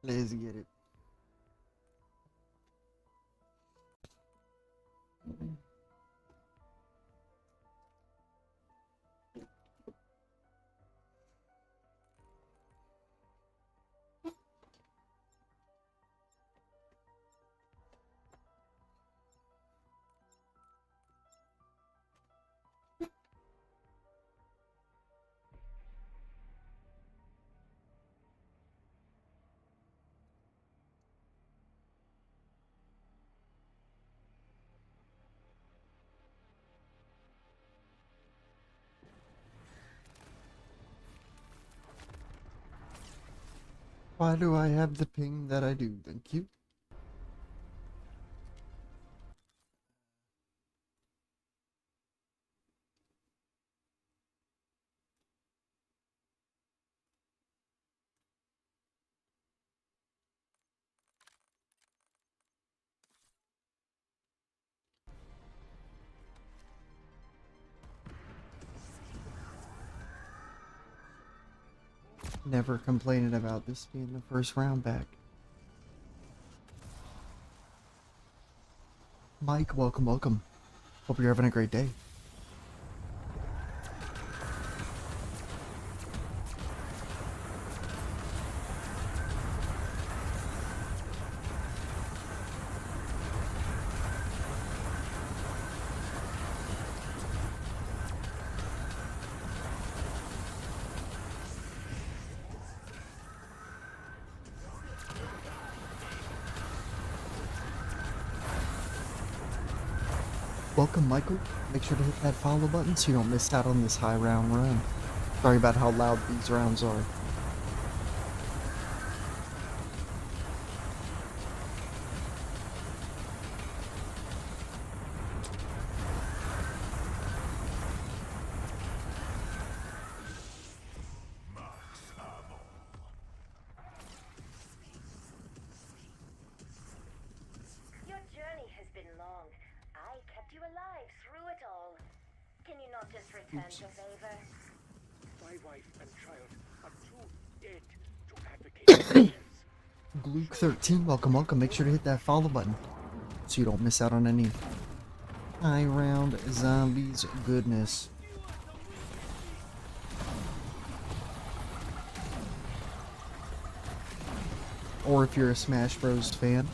Let's get it. Why do I have the ping that I do? Thank you. Never complaining about this being the first round back. Mike, welcome, welcome. Hope you're having a great day. Welcome, Michael. Make sure to hit that follow button so you don't miss out on this high round run. Sorry about how loud these rounds are. Your journey has been long. I kept you alive through it all. Can you not just return the favor? My wife and child are too dead to advocate for this. Gluke 13, welcome, welcome. Make sure to hit that follow button so you don't miss out on any high round zombies goodness. Or if you're a Smash Bros fan.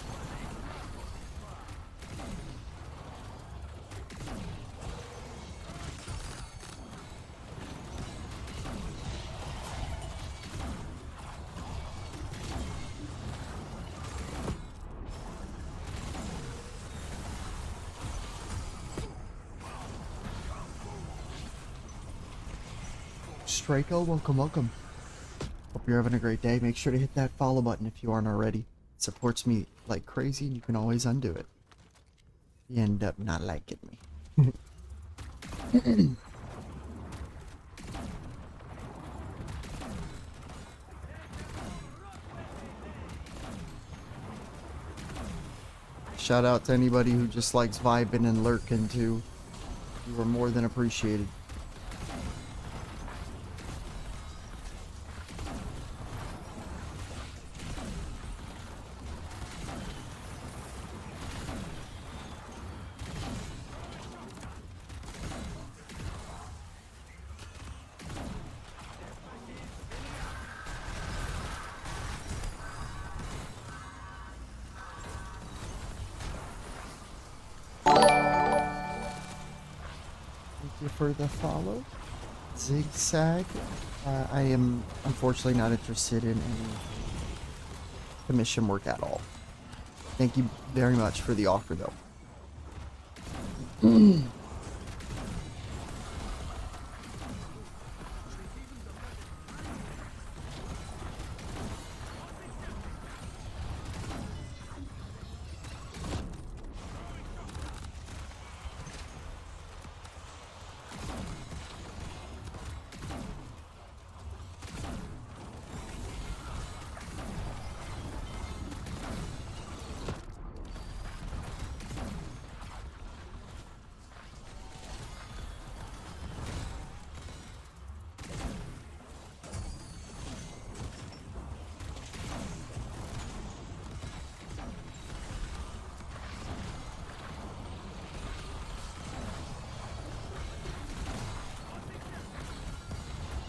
Straco, welcome, welcome. Hope you're having a great day. Make sure to hit that follow button if you aren't already. It supports me like crazy and you can always undo it. You end up not liking me. Shout out to anybody who just likes vibing and lurking too. You are more than appreciated. Thank you for the follow. Zigzag. I am unfortunately not interested in any commission work at all. Thank you very much for the offer though.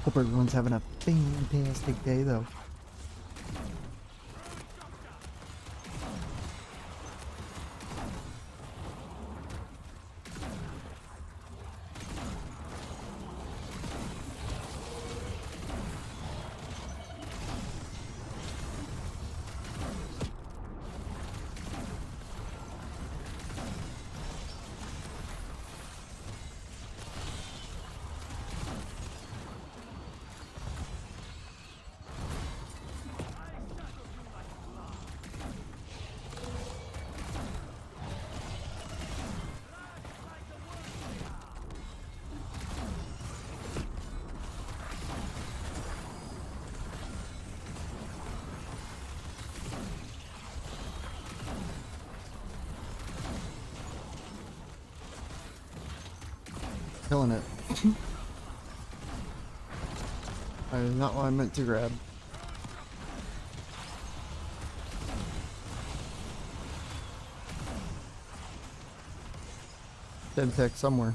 Hope everyone's having a fantastic day, though. Killing it. That is not what I meant to grab. Demtech somewhere.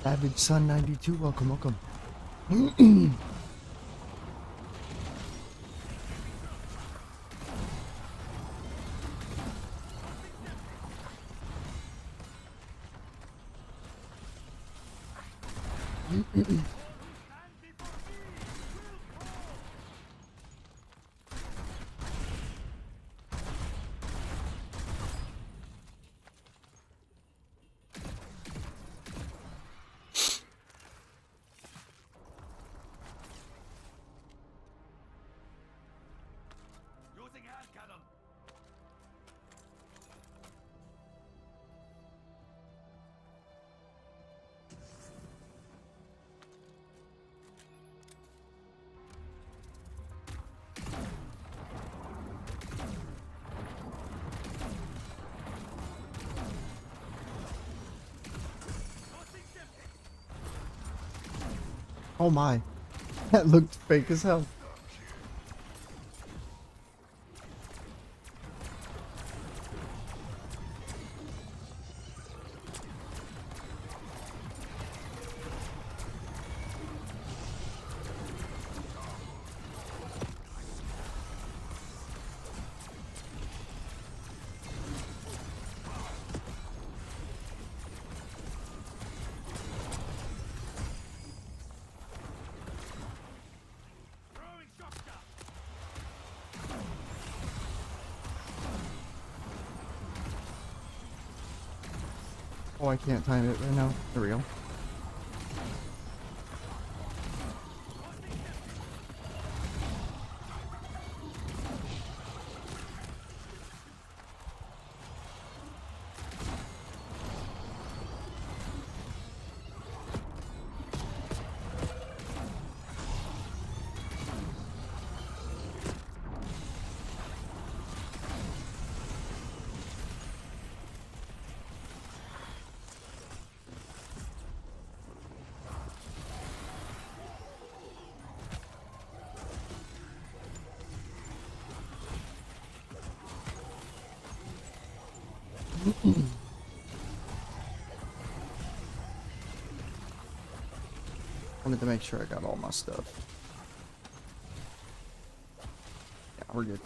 Savage Sun 92, welcome, welcome. Using hand cannon. Oh my. That looked fake as hell. Throwing shock dart. Oh, I can't time it right now. There we go. Wanted to make sure I got all my stuff. Yeah, we're good.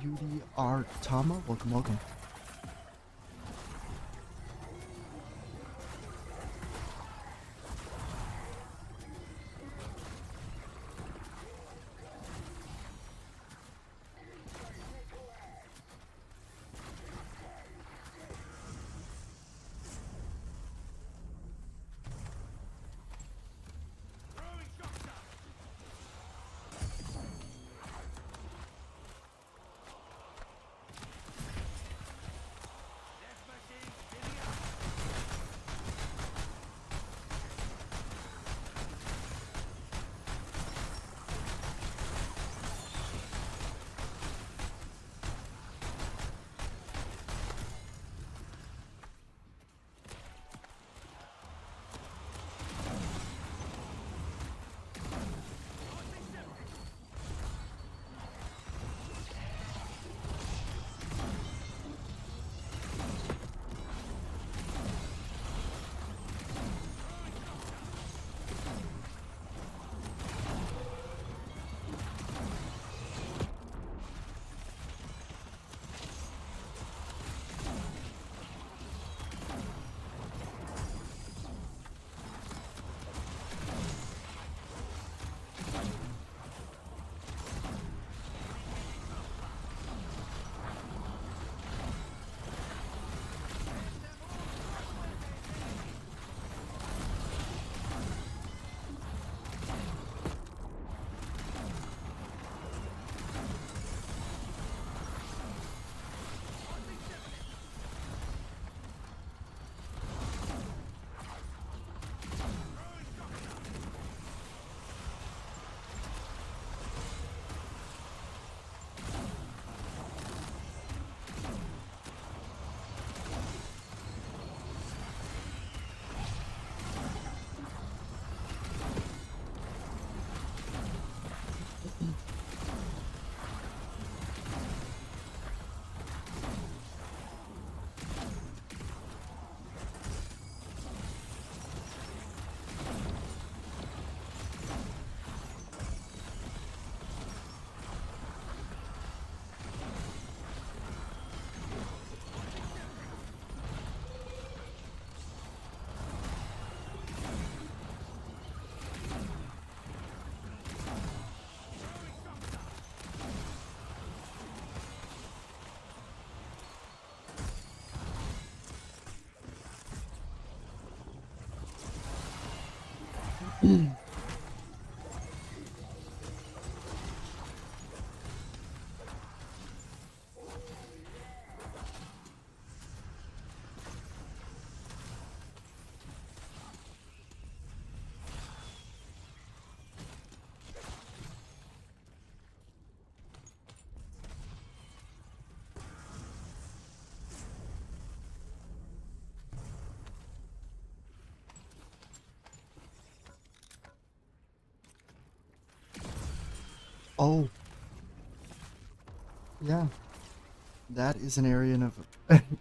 Yudi R. Tama, welcome, welcome. Oh. Yeah. That is an area of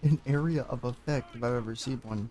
an area of effect if I've ever seen one.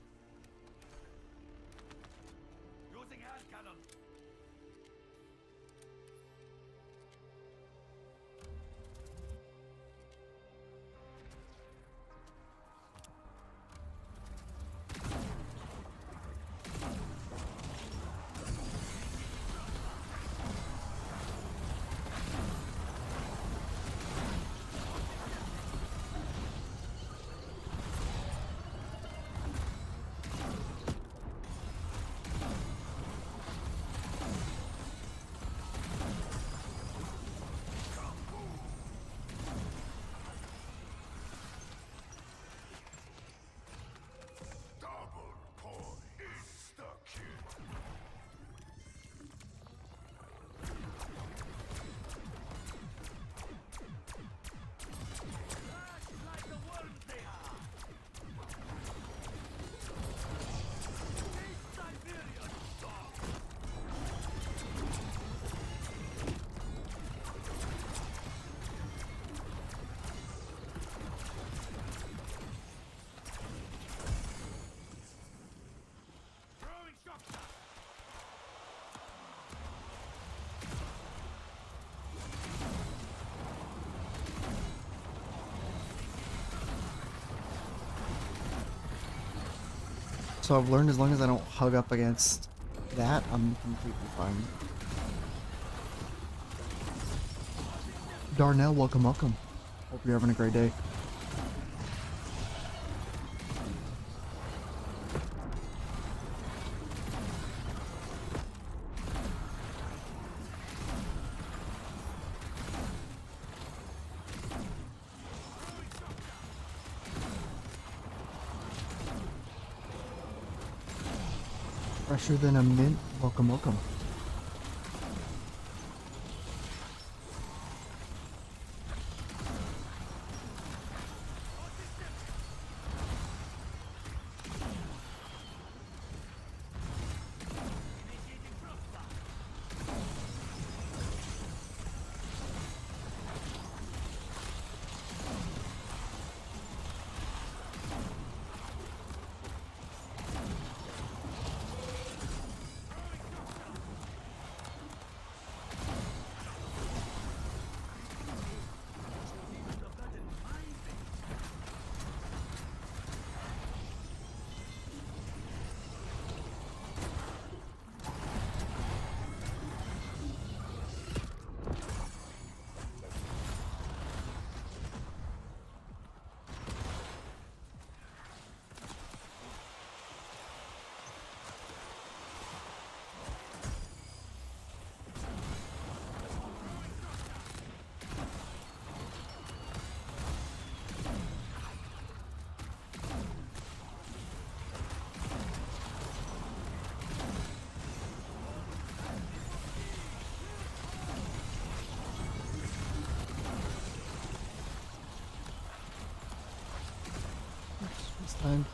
So I've learned as long as I don't hug up against that, I'm completely fine. Darnell, welcome, welcome. Hope you're having a great day. Fresher than a mint. Welcome, welcome. This time.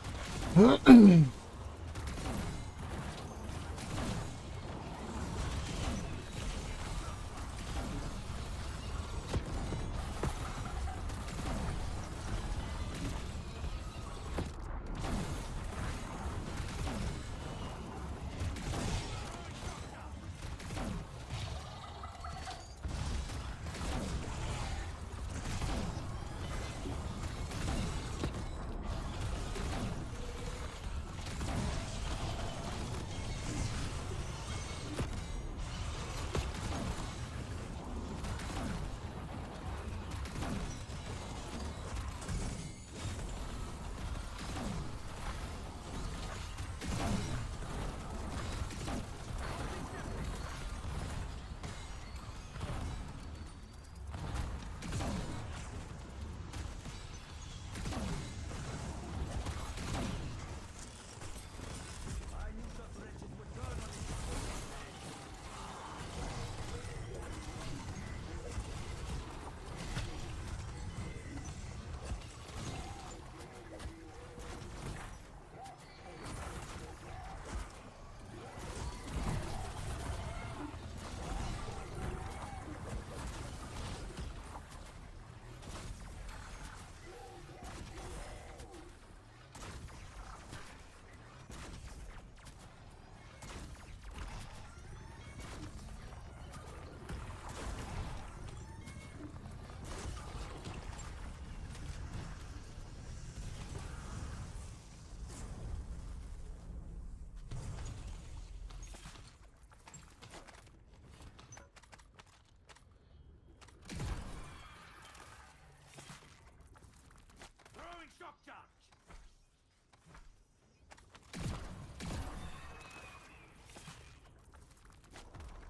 Throwing shock charge.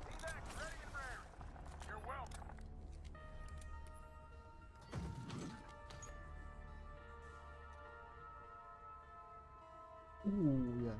Evac ready and raring. You're welcome. Ooh, yeah.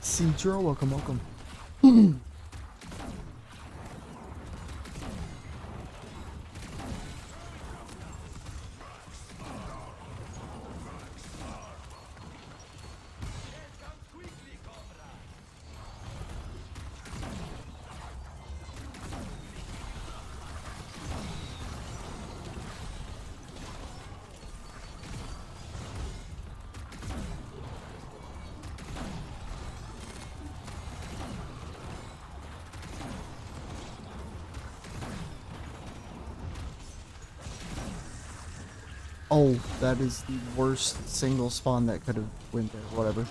Cedro, welcome, welcome. Oh, that is the worst single spawn that could have went there. Whatever.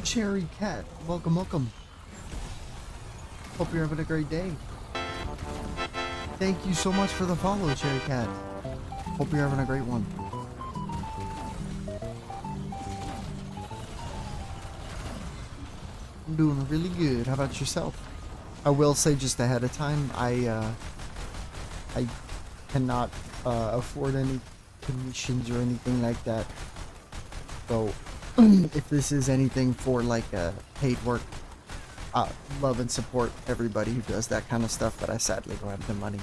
Cherry Cat, welcome, welcome. Hope you're having a great day. Thank you so much for the follow, Cherry Cat. Hope you're having a great one. I'm doing really good. How about yourself? I will say just ahead of time, I cannot afford any commissions or anything like that. So if this is anything for like paid work, love and support everybody who does that kind of stuff, but I sadly don't have the money.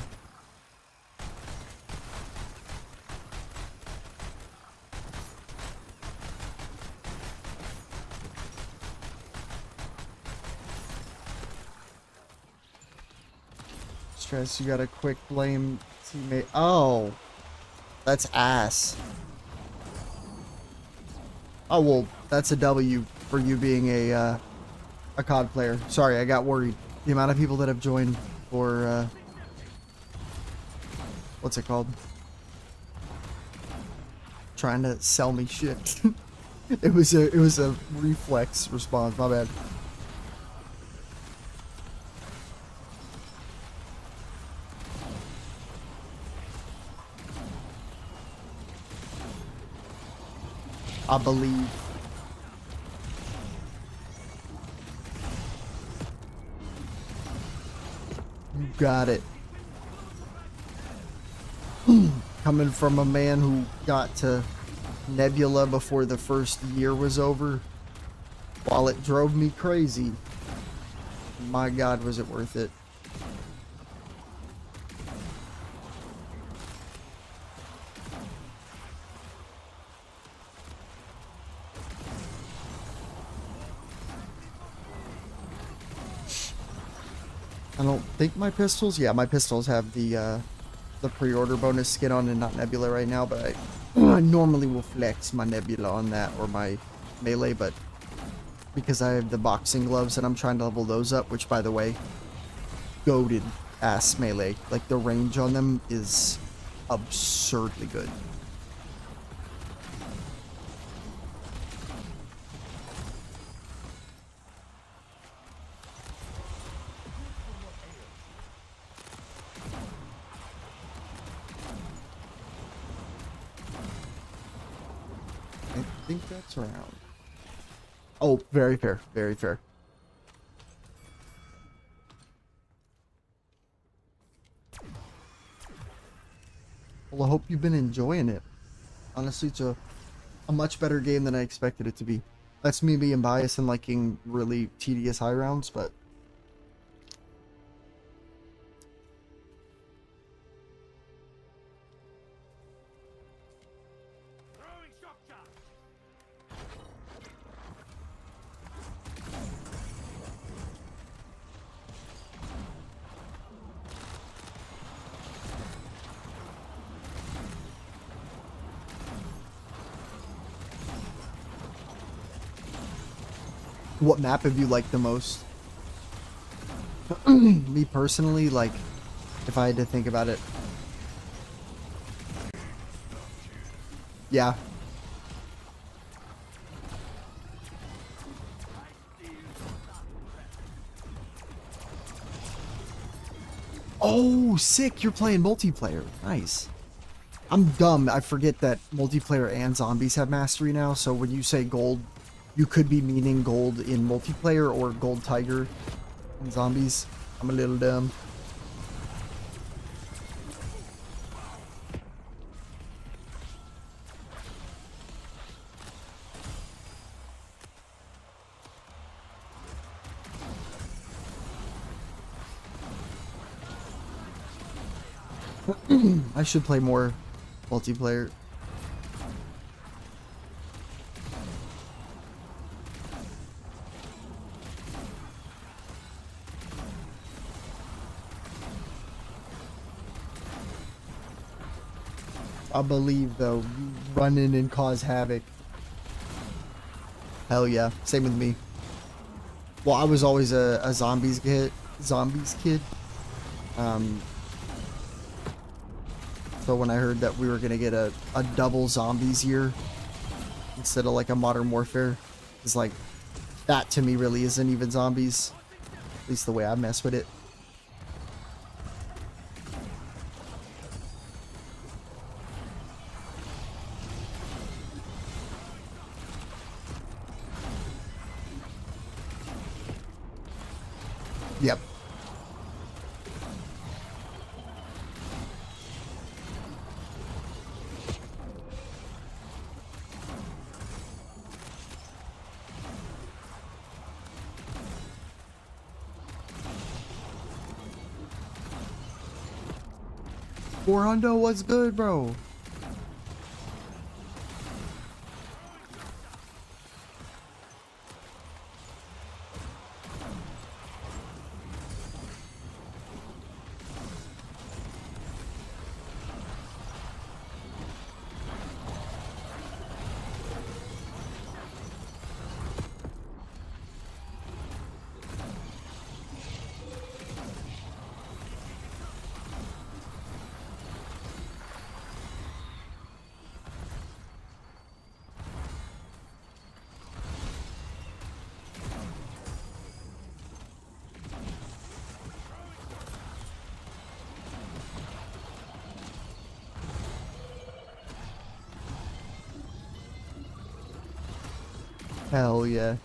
Stress, you got a quick blame teammate. Oh, that's ass. Oh, well, that's a W for you being a COD player. Sorry, I got worried. The amount of people that have joined for, what's it called? Trying to sell me shit. It was a reflex response, my bad. I believe. You got it. Coming from a man who got to Nebula before the first year was over, while it drove me crazy, my God, was it worth it. I don't think my pistols, yeah, my pistols have the pre-order bonus skin on and not Nebula right now, but I normally will flex my Nebula on that or my melee, but because I have the boxing gloves and I'm trying to level those up, which by the way, goated ass melee. Like the range on them is absurdly good. I think that's around. Oh, very fair, very fair. Well, I hope you've been enjoying it. Honestly, it's a much better game than I expected it to be. That's me being biased and liking really tedious high rounds, but what map have you liked the most? Me personally, like, if I had to think about it. Yeah. Oh, sick! You're playing multiplayer. Nice. I'm dumb. I forget that multiplayer and zombies have mastery now. So when you say gold, you could be meaning gold in multiplayer or gold tiger in zombies. I'm a little dumb. I should play more multiplayer. I believe though, you run in and cause havoc. Hell yeah, same with me. Well, I was always a zombies kid. Um, so when I heard that we were gonna get a double zombies year instead of like a Modern Warfare, it's like that to me really isn't even zombies. At least the way I mess with it. Yep. Hundo, what's good, bro? Hell yeah.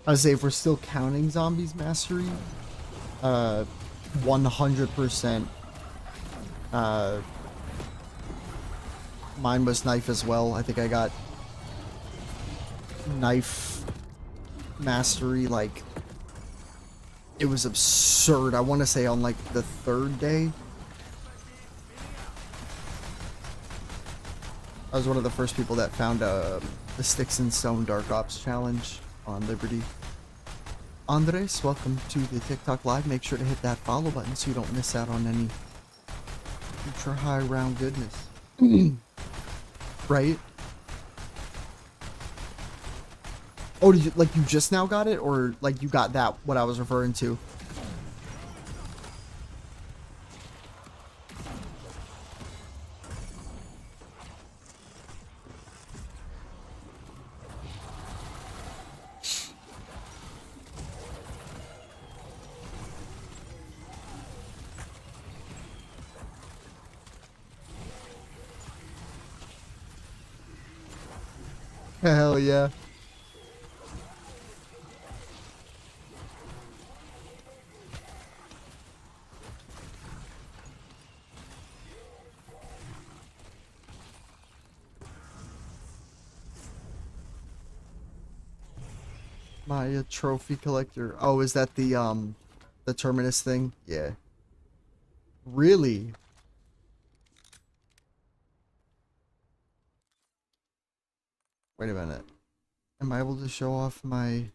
I say if we're still counting zombies mastery, 100%. Mine was knife as well. I think I got knife mastery, like, it was absurd. I want to say on like the 3rd day. I was one of the first people that found the Sticks and Stone Dark Ops challenge on Liberty. Andres, welcome to the TikTok live. Make sure to hit that follow button so you don't miss out on any future high round goodness. Right? Oh, did you, like, you just now got it, or like you got that, what I was referring to? Hell yeah. My trophy collector. Oh, is that the Terminus thing? Yeah. Really? Wait a minute. Am I able to show off my...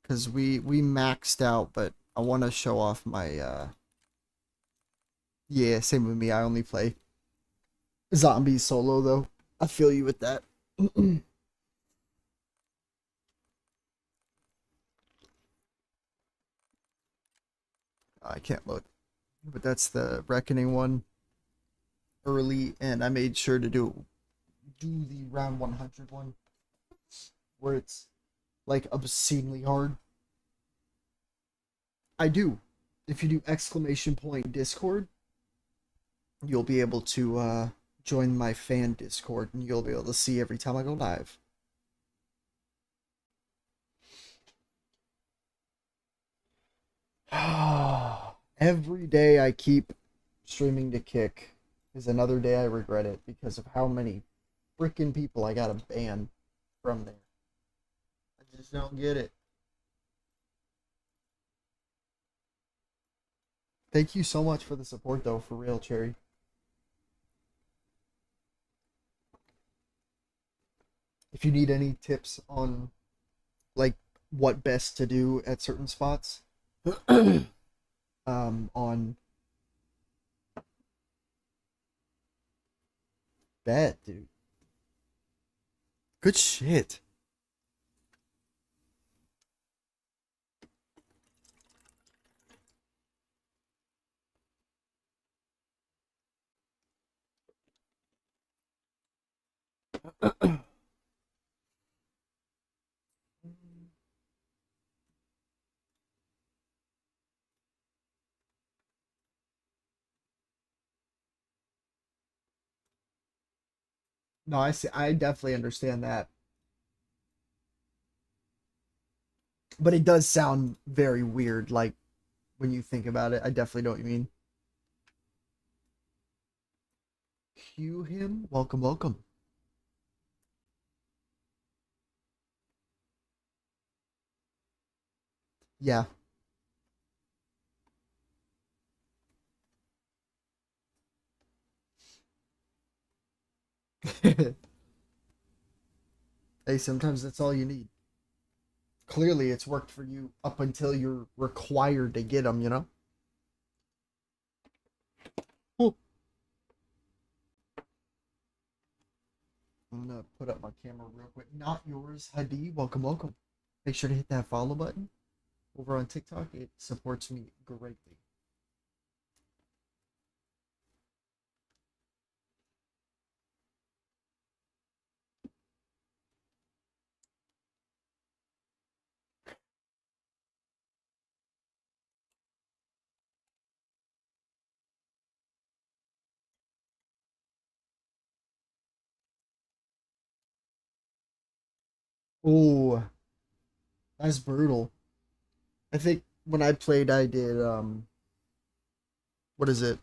Because we maxed out, but I want to show off my, Yeah, same with me. I only play zombies solo, though. I feel you with that. I can't look. but that's the Reckoning one early, and I made sure to do the round 100 one, where it's like obscenely hard. I do. If you do exclamation point Discord, you'll be able to join my fan Discord, and you'll be able to see every time I go live. Every day I keep streaming to Kick is another day I regret it because of how many freaking people I gotta ban from there. I just don't get it. Thank you so much for the support, though, for real, Cherry. If you need any tips on, like, what best to do at certain spots, on bet, dude. Good shit. No, I see. I definitely understand that, but it does sound very weird. Like when you think about it, I definitely know what you mean. Cue him. Welcome, welcome. Yeah. Hey, sometimes that's all you need. Clearly, it's worked for you up until you're required to get them, you know? Cool. I'm gonna put up my camera real quick. Not yours, Hadi. Welcome, welcome. Make sure to hit that follow button over on TikTok. It supports me greatly. Oh, that's brutal. I think when I played, I did what is it?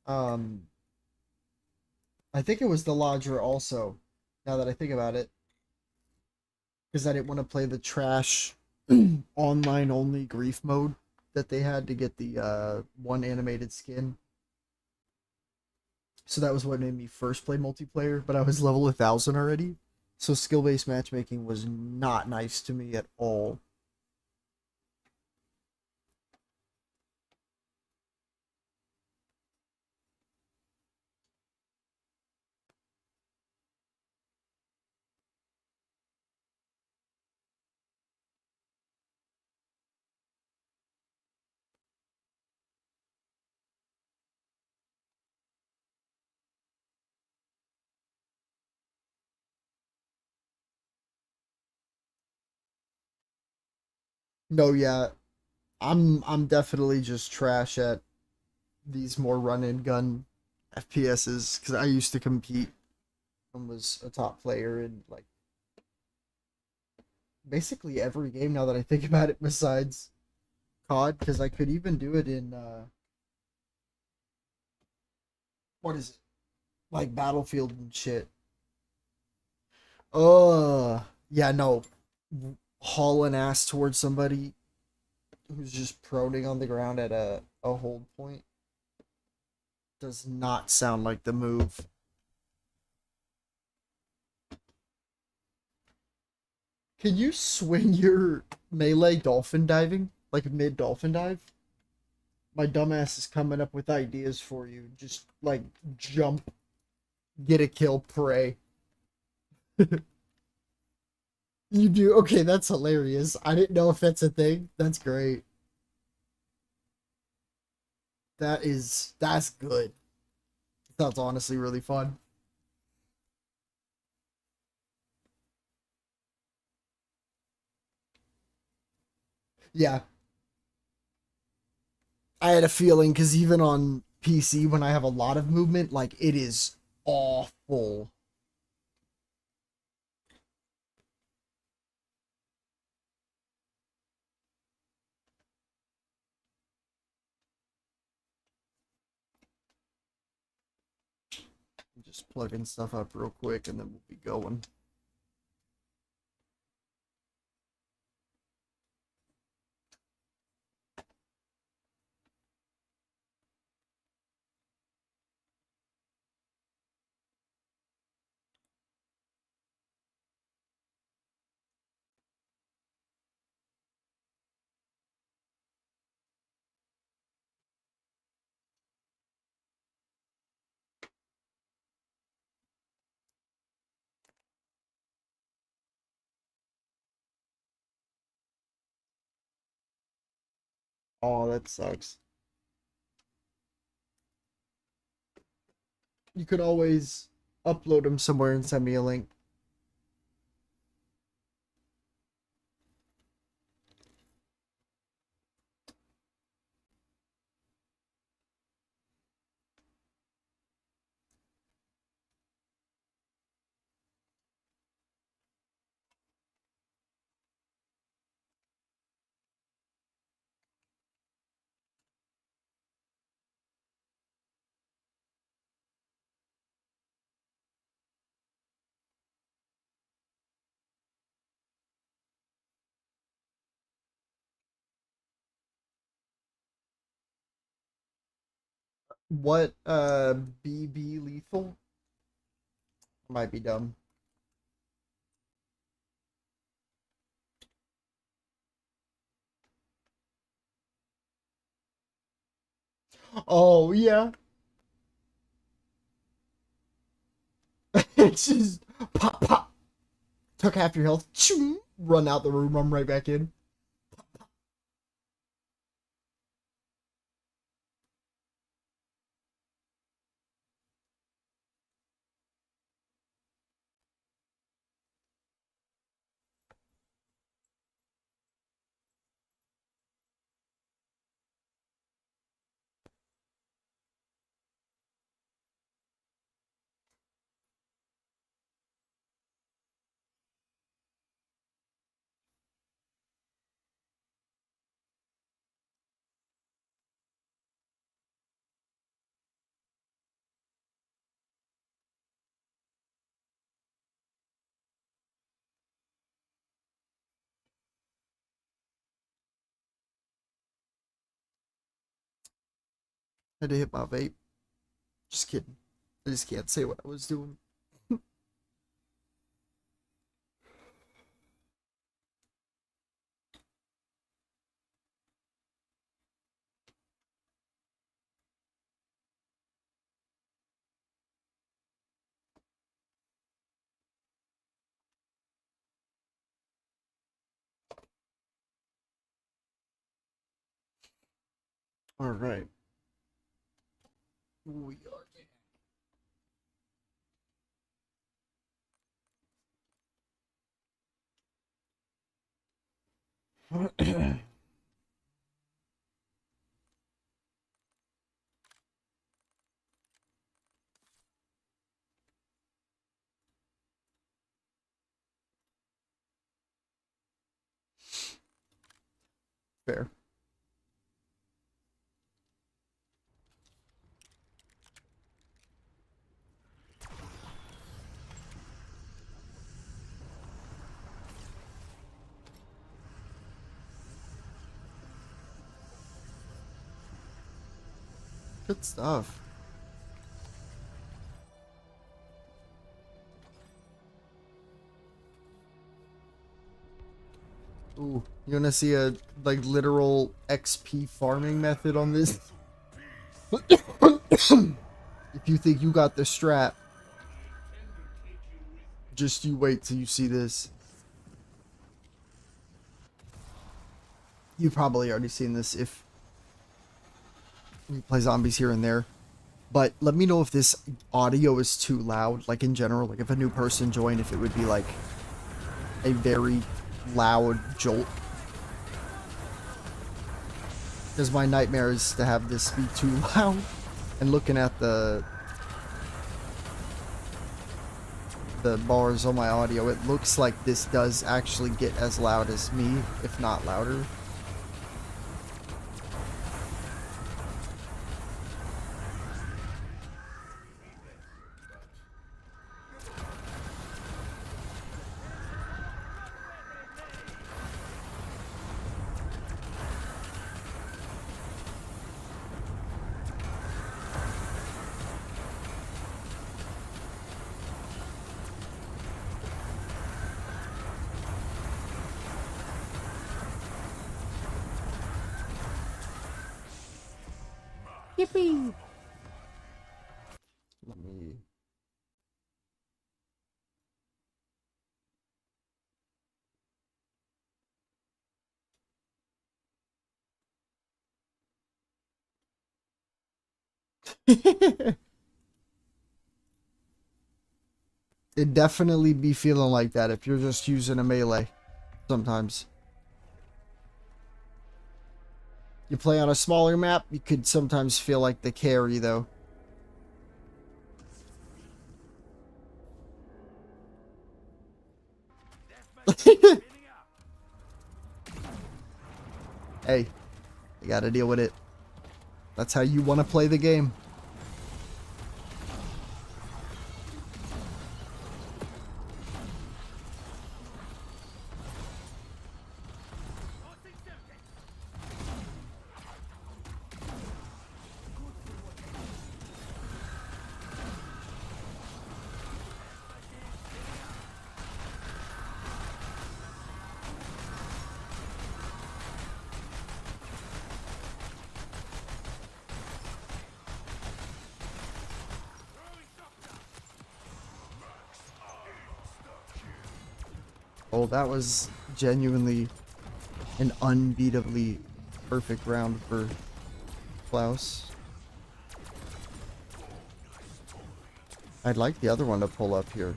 Um, I think it was the Lodger also. Now that I think about it, because I didn't want to play the trash online only grief mode that they had to get the one animated skin. So that was what made me first play multiplayer, but I was level 1,000 already. So skill based matchmaking was not nice to me at all. No, yeah, I'm definitely just trash at these more run and gun FPSs because I used to compete and was a top player in like basically every game now that I think about it besides COD because I could even do it in what is it? Like Battlefield and shit. Yeah, no. Hauling ass towards somebody who's just proning on the ground at a hold point does not sound like the move. Can you swing your melee dolphin diving? Like mid dolphin dive? My dumbass is coming up with ideas for you. Just like jump, get a kill, pray. You do? Okay, that's hilarious. I didn't know if that's a thing. That's great. That's good. That's honestly really fun. Yeah, I had a feeling because even on PC, when I have a lot of movement, like it is awful. Just plugging stuff up real quick and then we'll be going. Oh, that sucks. You could always upload them somewhere and send me a link. What BB lethal? Might be dumb. Oh yeah. It's just pop pop. Took half your health. Choo, run out the room. I'm right back in. Had to hit my vape. Just kidding. I just can't say what I was doing. All right. We are. Fair. Good stuff. Ooh, you wanna see a like literal XP farming method on this? If you think you got the strap, just you wait till you see this. You've probably already seen this We play zombies here and there. But let me know if this audio is too loud, like in general, like if a new person joined, if it would be like a very loud jolt. Because my nightmare is to have this be too loud. And looking at the bars on my audio, it looks like this does actually get as loud as me, if not louder. Yippee! Let me... It'd definitely be feeling like that if you're just using a melee sometimes. You play on a smaller map, you could sometimes feel like the carry though. Hey, you gotta deal with it. That's how you want to play the game. Oh, that was genuinely an unbeatably perfect round for Klaus. I'd like the other one to pull up here.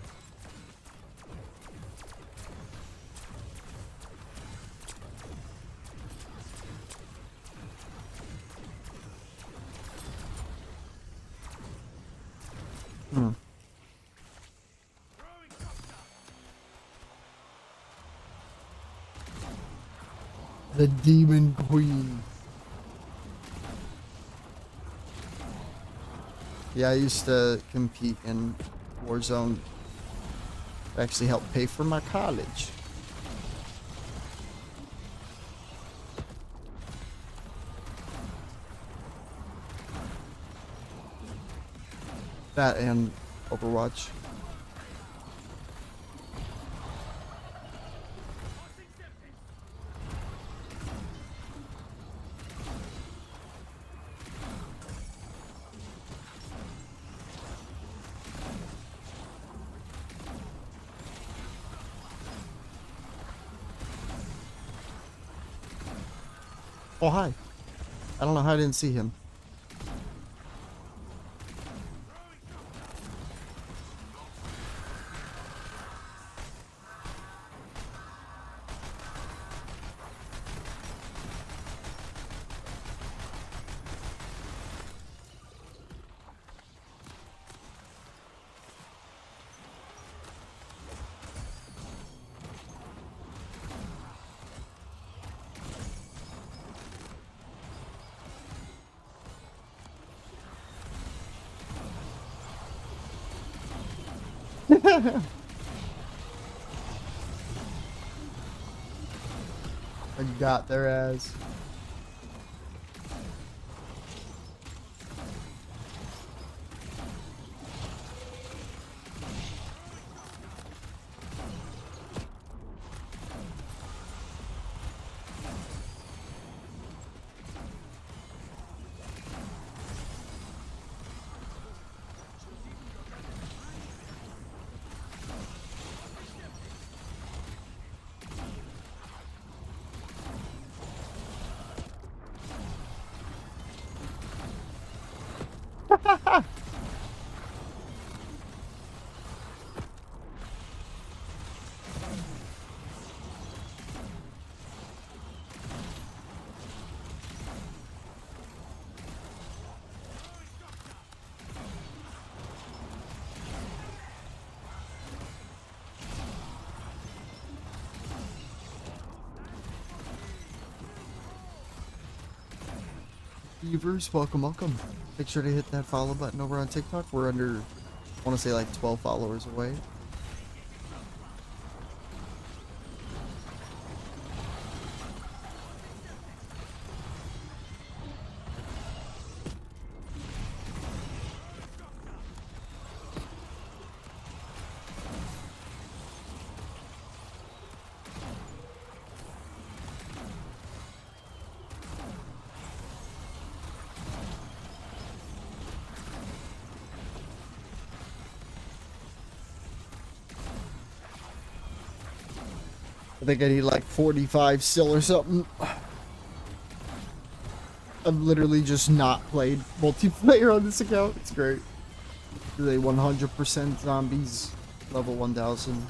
The Demon Queen. Yeah, I used to compete in Warzone. It actually helped pay for my college. That and Overwatch. Oh, hi. I don't know how I didn't see him. I got their ass. Beavers, welcome, welcome. Make sure to hit that follow button over on TikTok. We're under, I want to say like 12 followers away. I think I need like 45 still or something. I've literally just not played multiplayer on this account. It's great. They 100% zombies, level 1000.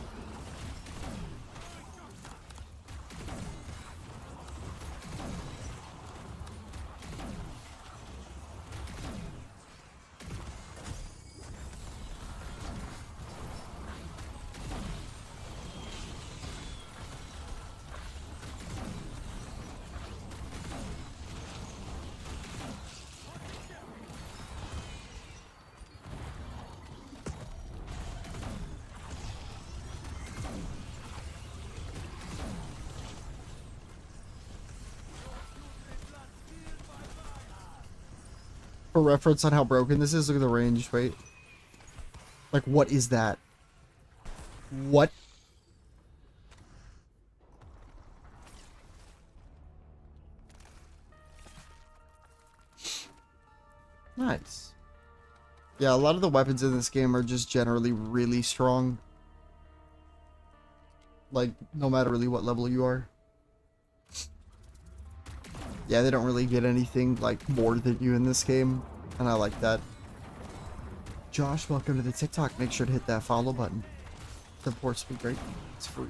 For reference on how broken this is, look at the range, wait. Like, what is that? What? Nice. Yeah, a lot of the weapons in this game are just generally really strong. Like, no matter really what level you are. Yeah, they don't really get anything, like, more than you in this game. And I like that. Josh, welcome to the TikTok. Make sure to hit that follow button. Support's be great. It's free.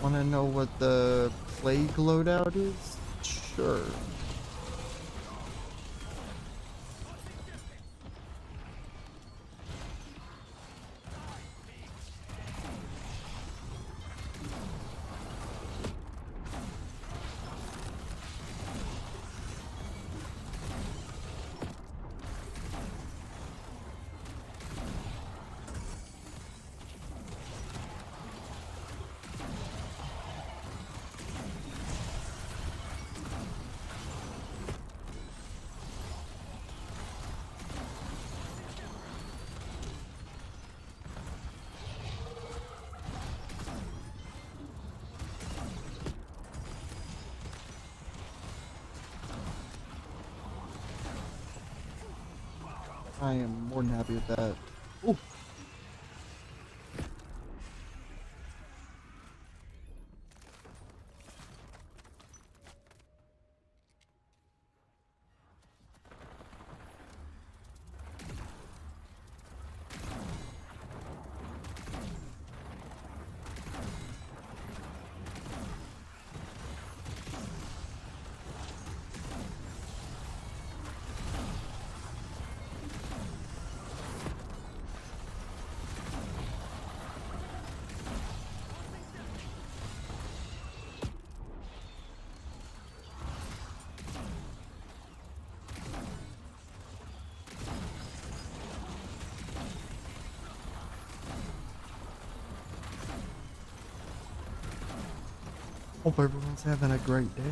Want to know what the plague loadout is? Sure. I am more than happy with that. Ooh. Hope everyone's having a great day.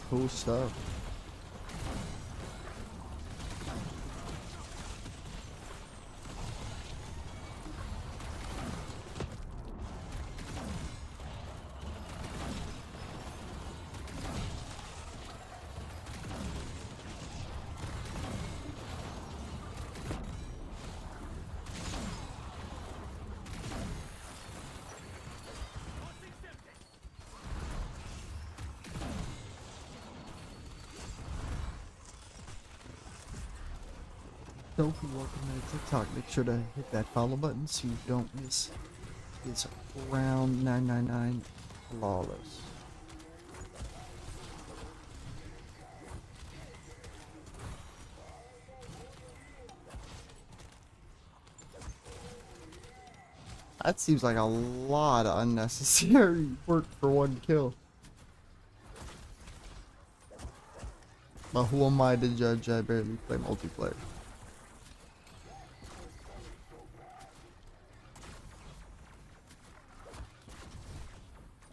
Cool stuff. Sophie, welcome to TikTok. Make sure to hit that follow button so you don't miss this round 999 flawless. That seems like a lot of unnecessary work for one kill. But who am I to judge? I barely play multiplayer.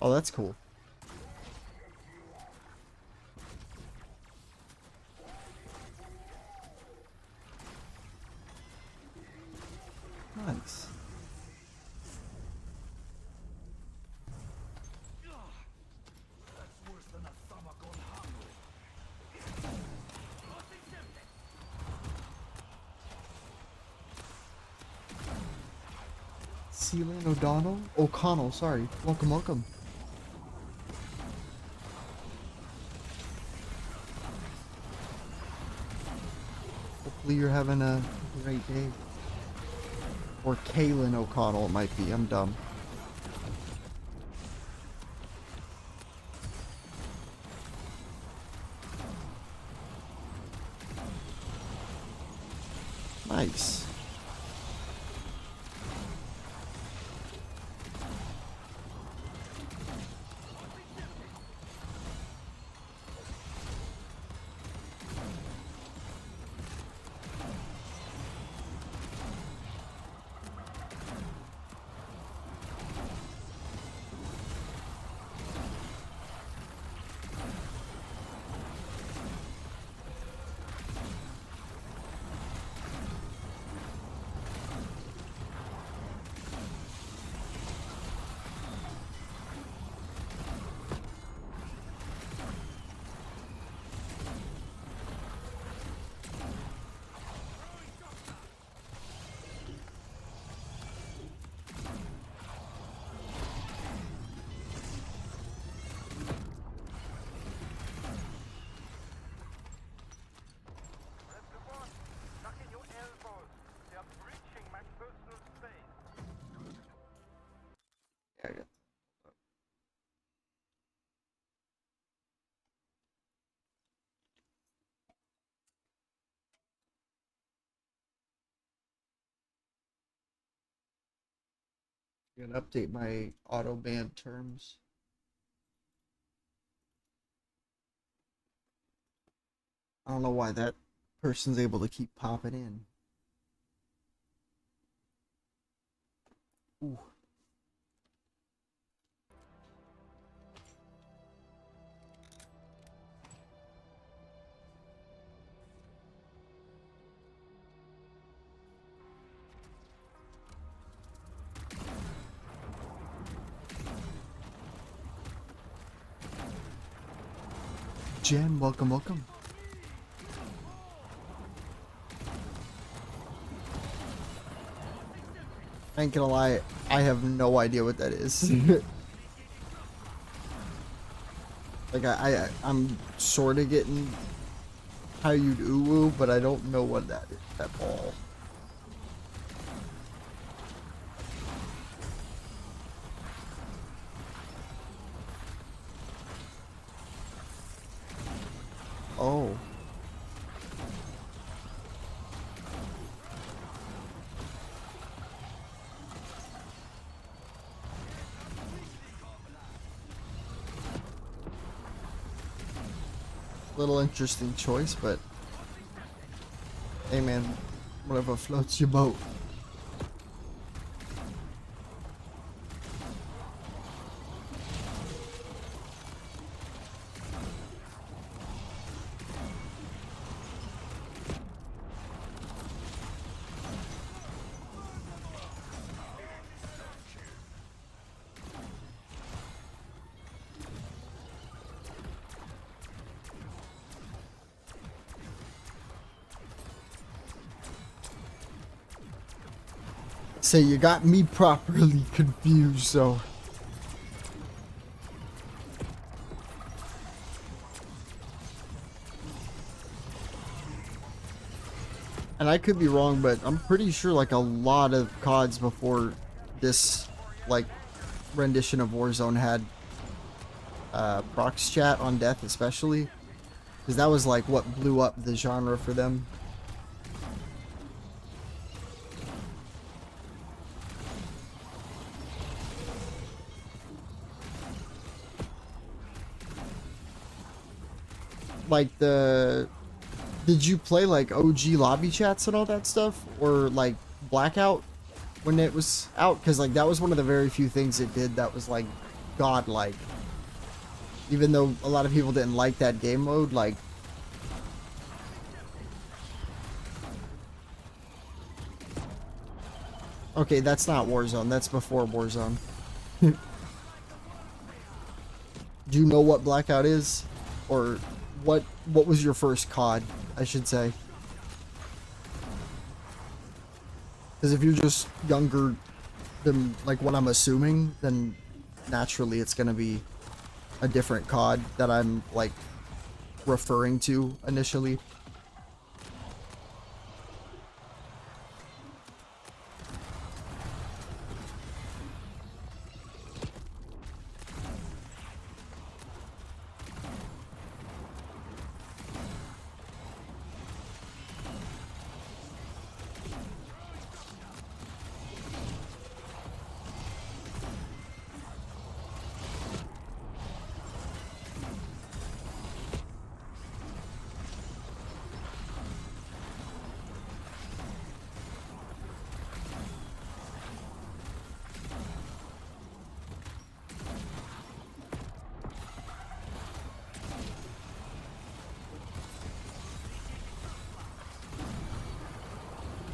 Oh, that's cool. Nice. Celine O'Connell, sorry. Welcome, welcome. Hopefully you're having a great day. Or Kaylin O'Connell it might be, I'm dumb. Nice. Yeah, I got I'm gonna update my auto ban terms. I don't know why that person's able to keep popping in. Ooh. Jen, welcome, welcome. I ain't gonna lie, I have no idea what that is. Like I'm sort of getting how you'd uwu, but I don't know what that is at all. Oh. Little interesting choice, but hey man, whatever floats your boat. So you got me properly confused, so. And I could be wrong, but I'm pretty sure like a lot of CODs before this like rendition of Warzone had prox chat on death, especially because that was like what blew up the genre for them. Like did you play like OG lobby chats and all that stuff, or like Blackout when it was out? Because like that was one of the very few things it did that was like godlike. Even though a lot of people didn't like that game mode, like okay, that's not Warzone. That's before Warzone. Do you know what Blackout is, or what was your first COD, I should say? Because if you're just younger than like what I'm assuming, then naturally it's gonna be a different COD that I'm like referring to initially.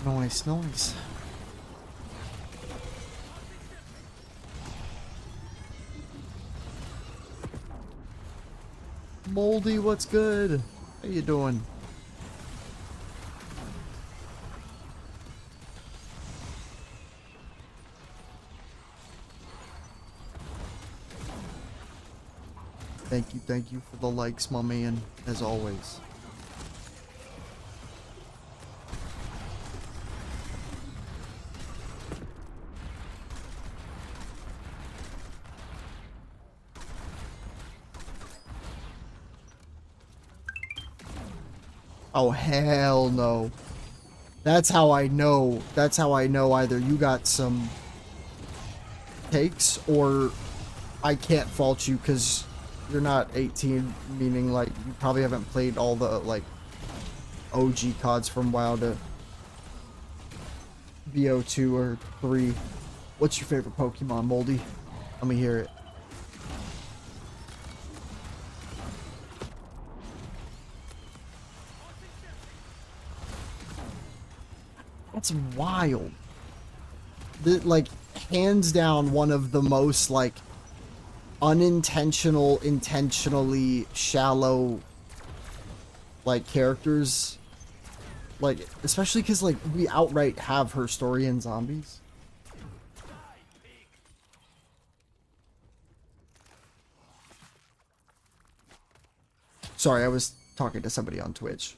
Nice, nice. Moldy, what's good? How you doing? Thank you for the likes, my man, as always. Oh, hell no. That's how I know. That's how I know either you got some takes or I can't fault you because you're not 18, meaning like you probably haven't played all the like OG CODs from WoW to BO2 or 3. What's your favorite Pokemon, Moldy? Let me hear it. That's wild. Like, hands down, one of the most, like, unintentional, intentionally shallow, like, characters. Like, especially because, like, we outright have her story in zombies. Sorry, I was talking to somebody on Twitch.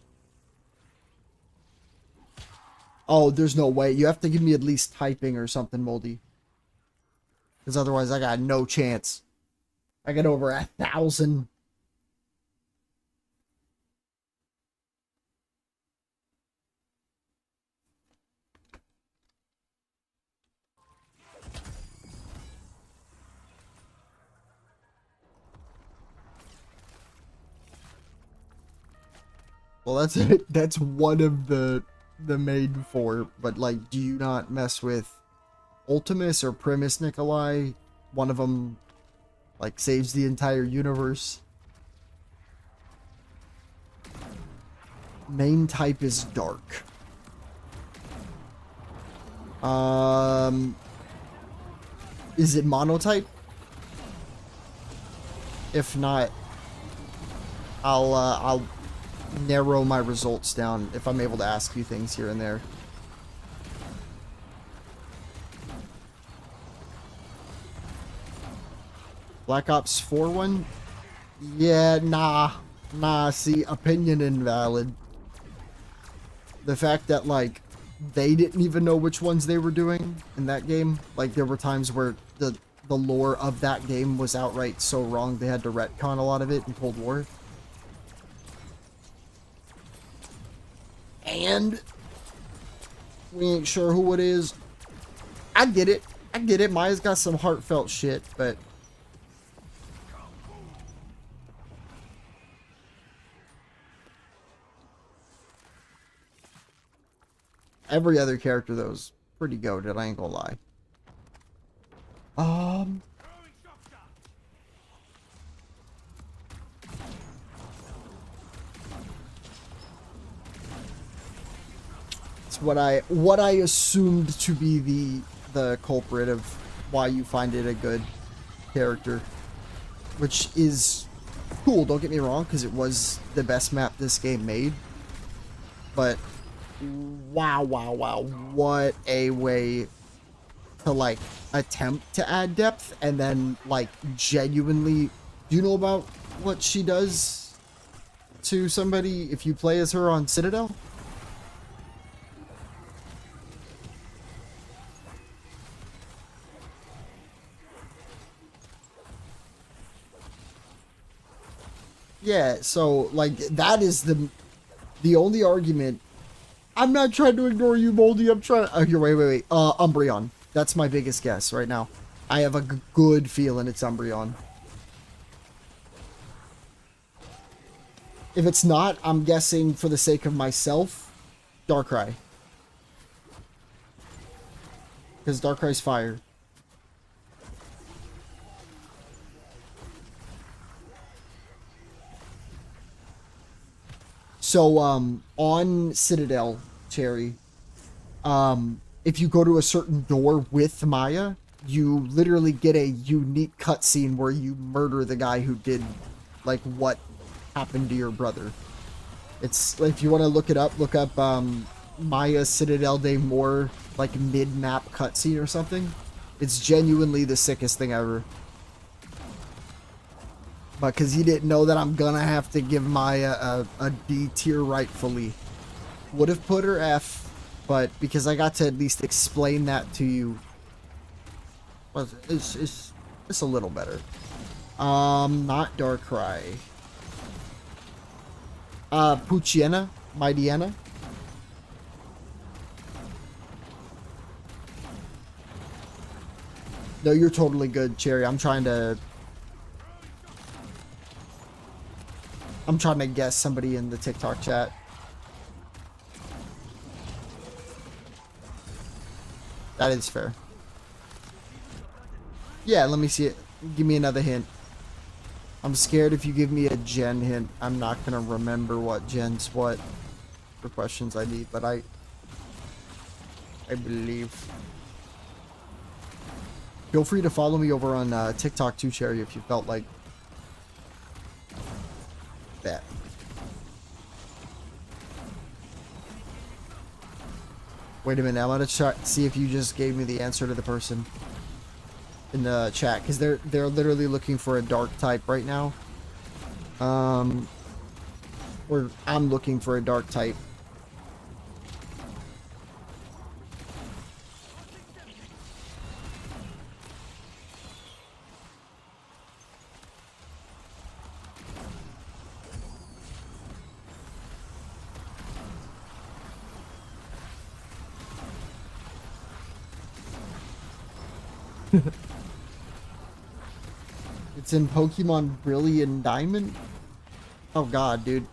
Oh, there's no way. You have to give me at least typing or something, Moldy. Because otherwise I got no chance. I got over 1,000. Well, that's one of the main four, but like, do you not mess with Ultimus or Primus Nikolai? One of them like saves the entire universe. Main type is dark. Is it monotype? If not, I'll narrow my results down if I'm able to ask you things here and there. Black Ops 4 one? Yeah, nah, see, opinion invalid. The fact that, like, they didn't even know which ones they were doing in that game. Like, there were times where the lore of that game was outright so wrong they had to retcon a lot of it in Cold War. And we ain't sure who it is. I get it. I get it. Maya's got some heartfelt shit, but every other character though is pretty goated, I ain't gonna lie. It's what I assumed to be the culprit of why you find it a good character, which is cool, don't get me wrong, because it was the best map this game made. But wow, what a way to, like, attempt to add depth and then, like, genuinely, do you know about what she does to somebody if you play as her on Citadel? Yeah, so, like, that is the only argument. I'm not trying to ignore you, Moldy. I'm trying to... Oh, here, wait. Umbreon. That's my biggest guess right now. I have a good feeling it's Umbreon. If it's not, I'm guessing for the sake of myself, Darkrai. Because Darkrai's fire. So, on Citadel, Cherry, if you go to a certain door with Maya, you literally get a unique cutscene where you murder the guy who did, like, what happened to your brother. It's, if you want to look it up, look up, Maya Citadel de Moore, like, mid-map cutscene or something. It's genuinely the sickest thing ever. But because you didn't know that I'm gonna have to give Maya a D tier rightfully. Would have put her F, but because I got to at least explain that to you, it's a little better. Not Darkrai. Poochyena, Mightyena. No, you're totally good, Cherry. I'm trying to guess somebody in the TikTok chat. That is fair. Yeah, let me see it. Give me another hint. I'm scared if you give me a gen hint, I'm not gonna remember what gen's what for questions I need, but I believe. Feel free to follow me over on TikTok too, Cherry, if you felt like that. Wait a minute, I'm gonna try see if you just gave me the answer to the person in the chat, because they're literally looking for a dark type right now. Or I'm looking for a dark type. It's in Pokemon Brilliant Diamond? Oh god, dude.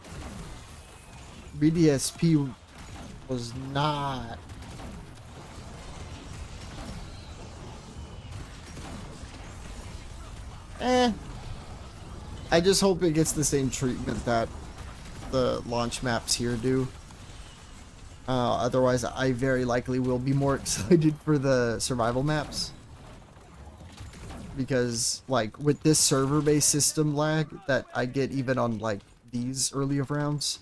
BDSP was not... I just hope it gets the same treatment that the launch maps here do. Otherwise, I very likely will be more excited for the survival maps. Because, like, with this server-based system lag that I get even on, like, these earlier rounds,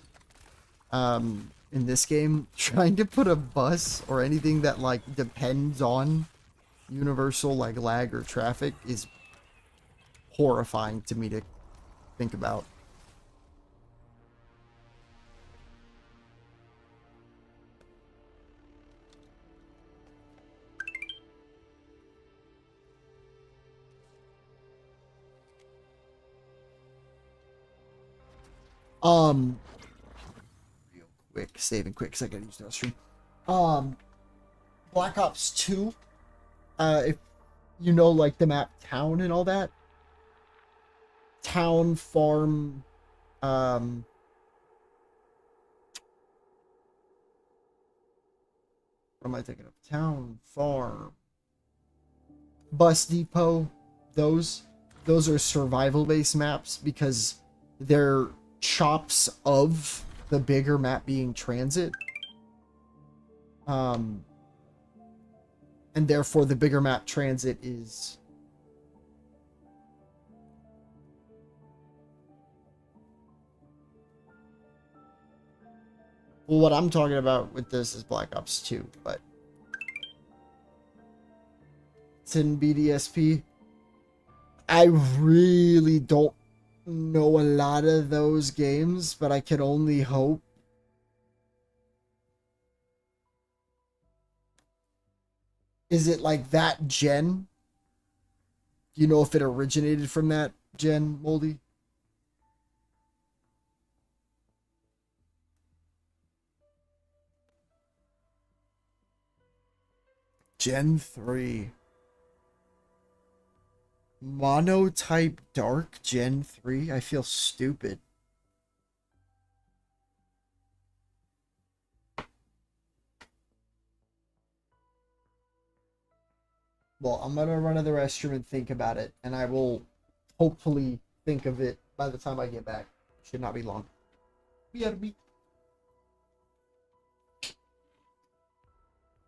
in this game, trying to put a bus or anything that, like, depends on universal, like, lag or traffic is horrifying to me to think about. Um, real quick, saving quick, cause I gotta use the restroom. Um, Black Ops 2. If you know, like the map Town and all that. Town, farm, um, what am I thinking of? Town, farm, bus depot. Those, those are survival-based maps because they're chops of the bigger map being transit. And therefore the bigger map transit is well, what I'm talking about with this is Black Ops 2, but it's in BDSP. I really don't know a lot of those games, but I can only hope. Is it like that gen? Do you know if it originated from that gen, Moldy? Gen 3. Monotype Dark Gen 3? I feel stupid. Well, I'm gonna run to the restroom and think about it, and I will hopefully think of it by the time I get back. Should not be long. BRB.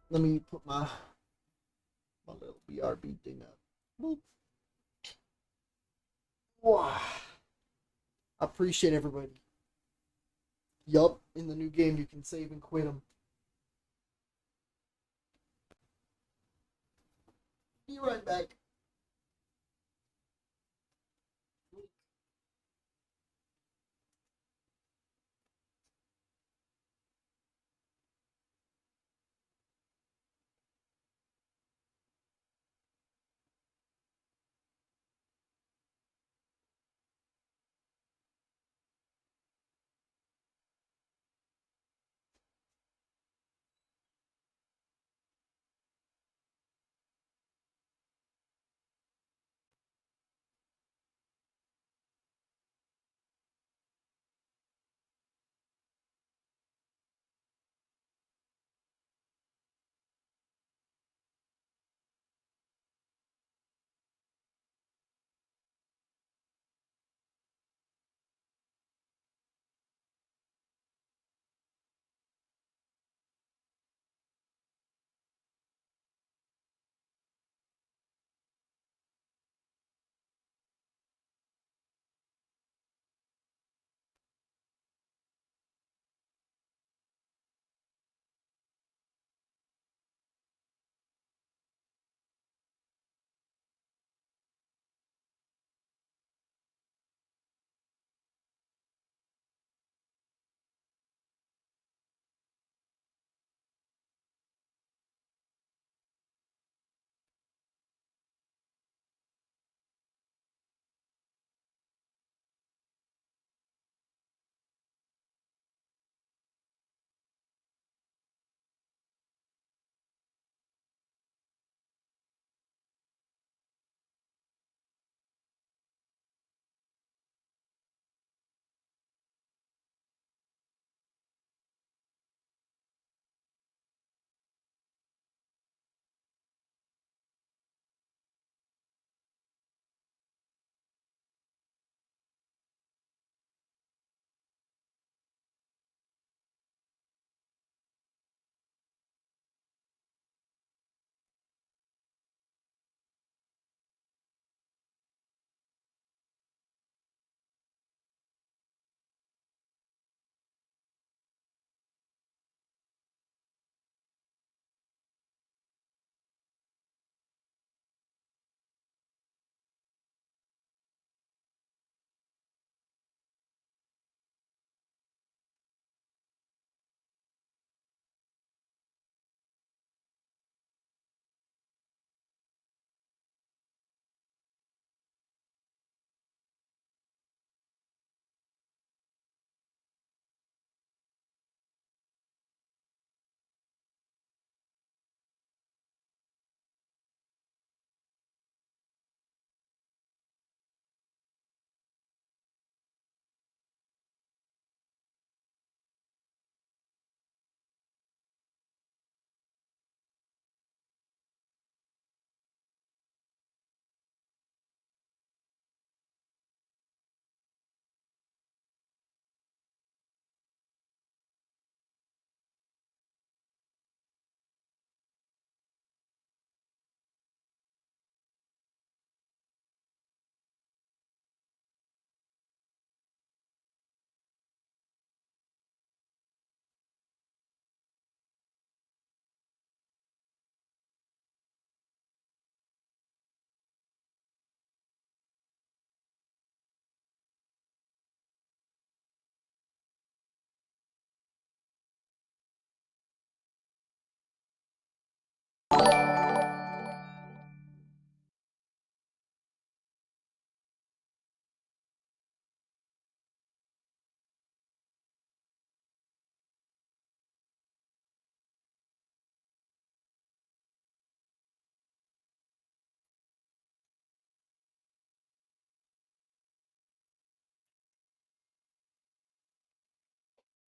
Let me put my little BRB thing up. Boop. Wow. Appreciate everybody. Yup, in the new game you can save and quit them. Be right back.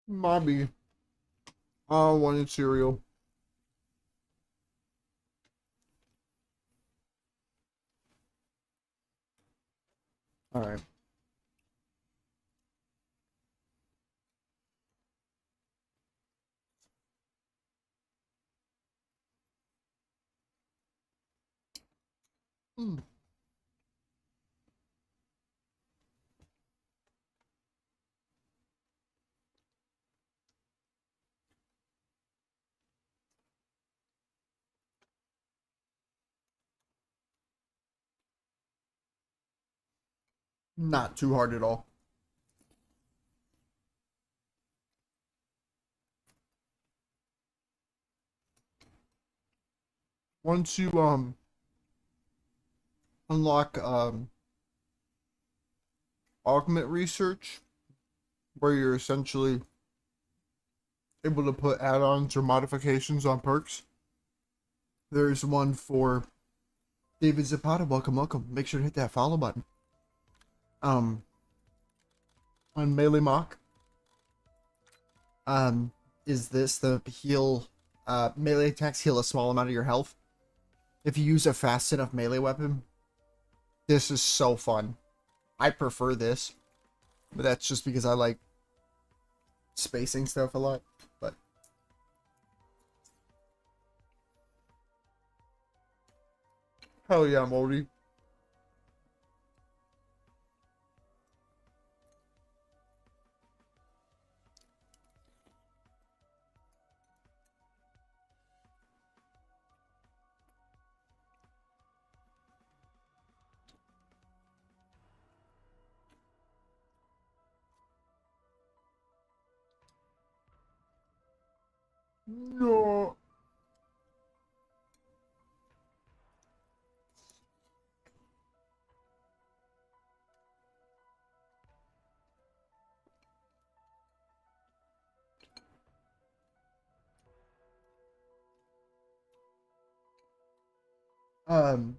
Mommy, I wanted cereal. All right. Mm. Not too hard at all. Once you unlock augment research, where you're essentially able to put add-ons or modifications on perks. There's one for David Zapata. Welcome. Make sure to hit that follow button. On Melee Mock. Is this the heal? Melee attacks heal a small amount of your health. If you use a fast enough melee weapon, this is so fun. I prefer this, but that's just because I like spacing stuff a lot. But hell yeah, Moldy. No. Um,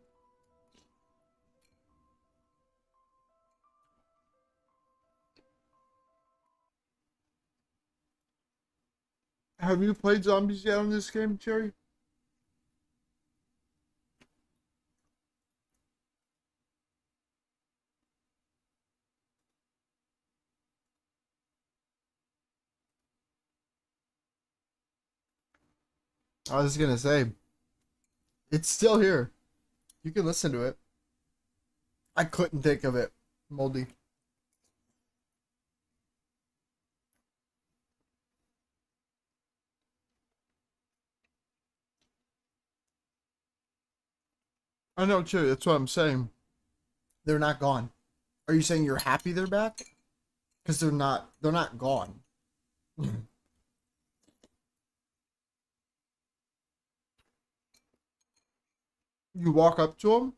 have you played zombies yet on this game, Cherry? I was gonna say, it's still here. You can listen to it. I couldn't think of it, Moldy. I know, Cherry. That's what I'm saying. They're not gone. Are you saying you're happy they're back? Because they're not. They're not gone. You walk up to them,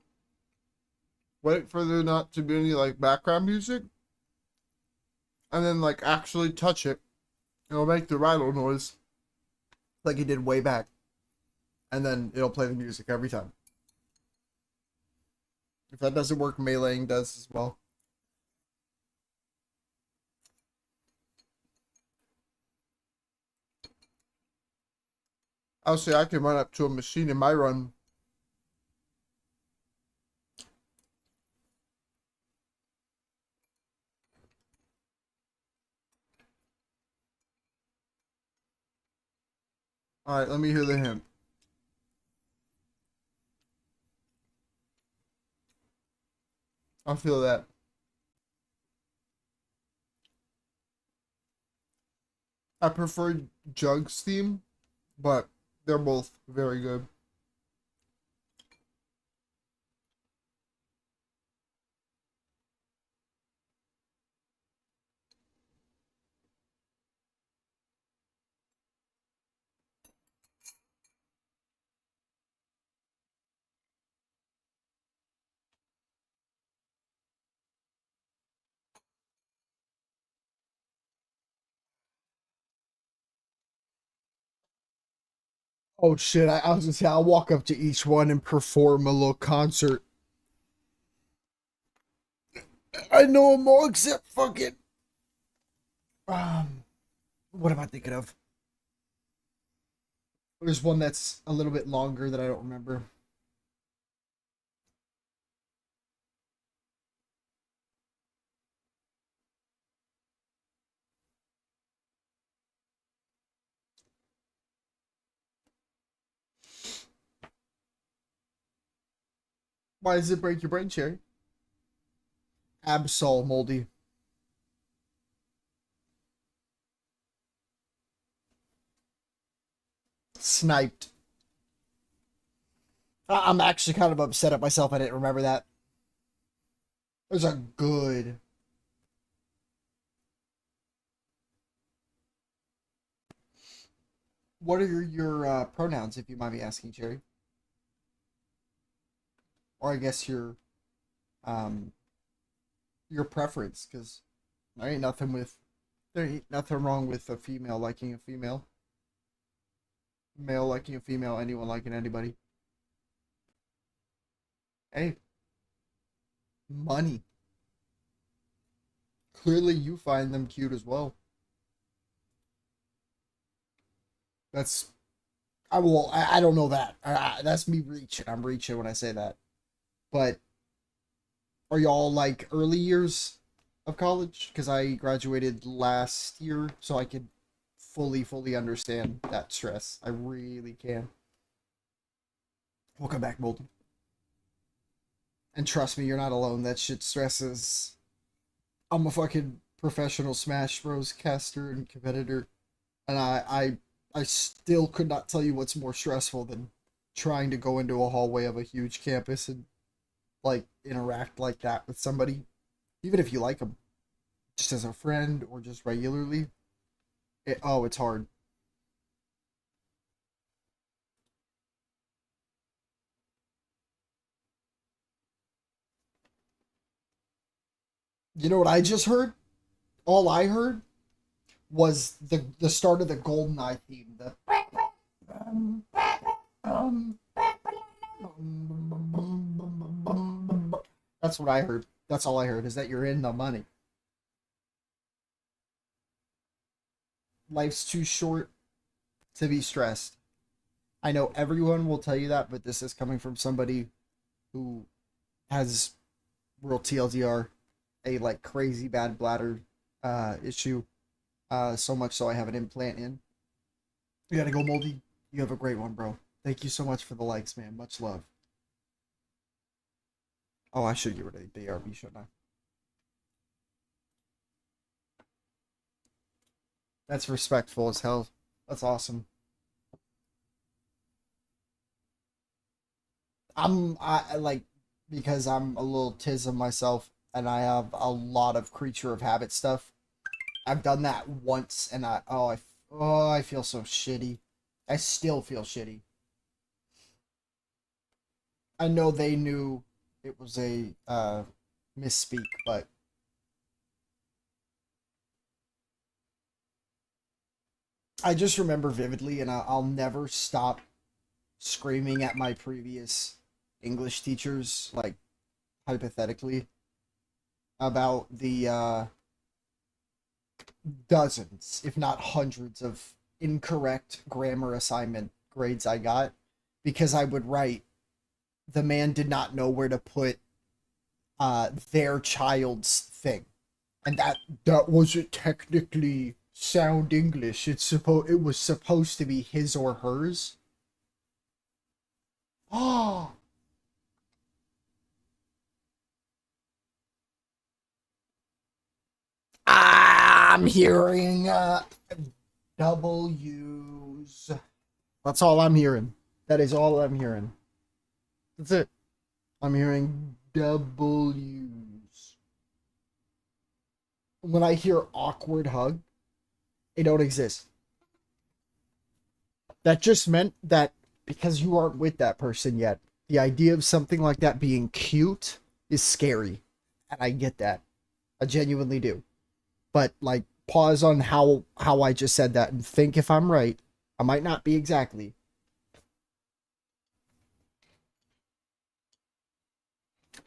wait for there not to be any like background music, and then like actually touch it. It'll make the rattle noise, like it did way back, and then it'll play the music every time. If that doesn't work, meleeing does as well. I'll say I can run up to a machine in my run. Alright, let me hear the hint. I'll feel that. I prefer Jug's theme, but they're both very good. Oh shit, I was gonna say I'll walk up to each one and perform a little concert. I know them all except fucking What am I thinking of? There's one that's a little bit longer that I don't remember. Why does it break your brain, Cherry? Absol, Moldy. Sniped. I'm actually kind of upset at myself I didn't remember that. There's a good. What are your pronouns, if you mind me asking, Cherry? Or I guess um your preference, because there ain't nothing wrong with a female liking a female, male liking a female, anyone liking anybody. Hey, money. Clearly, you find them cute as well. That's I don't know that. That's me reaching. I'm reaching when I say that. But are y'all like early years of college? Because I graduated last year, so I could fully understand that stress. I really can. We'll come back, Molten. And trust me, you're not alone. That shit stresses. I'm a fucking professional Smash Bros. Caster and competitor, and I still could not tell you what's more stressful than trying to go into a hallway of a huge campus and like interact like that with somebody, even if you like them, just as a friend or just regularly. It's hard. You know what I just heard? All I heard was the start of the GoldenEye theme. That's what I heard. That's all I heard is that you're in the money. Life's too short to be stressed. I know everyone will tell you that, but this is coming from somebody who has real TLDR, a like crazy bad bladder issue. So much so I have an implant in. You gotta go, Moldy. You have a great one, bro. Thank you so much for the likes, man. Much love. Oh, I should get rid of the ARB, shouldn't I? That's respectful as hell. That's awesome. I like because I'm a little tism myself and I have a lot of creature of habit stuff. I've done that once and I feel so shitty. I still feel shitty. I know they knew it was a misspeak, but I just remember vividly, and I'll never stop screaming at my previous English teachers, like hypothetically, about the dozens, if not hundreds, of incorrect grammar assignment grades I got because I would write, the man did not know where to put their child's thing. And that wasn't technically sound English. It was supposed to be his or hers. Oh, I'm hearing W's. That's all I'm hearing. That is all I'm hearing. That's it. I'm hearing W's. When I hear awkward hug, it don't exist. That just meant that because you aren't with that person yet, the idea of something like that being cute is scary. And I get that. I genuinely do. But like pause on how I just said that and think if I'm right. I might not be exactly.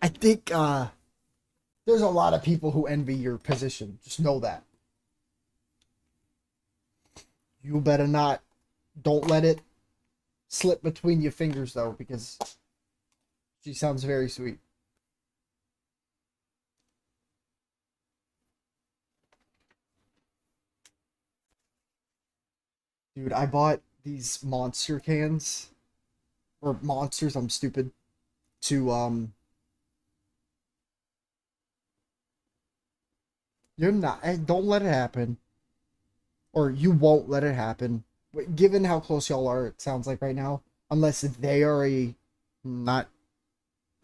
I think there's a lot of people who envy your position. Just know that. You better not. Don't let it slip between your fingers, though, because she sounds very sweet. Dude, I bought these monster cans. Or monsters, I'm stupid. To, You're not. Don't let it happen. Or you won't let it happen. Given how close y'all are, it sounds like right now. Unless they are a not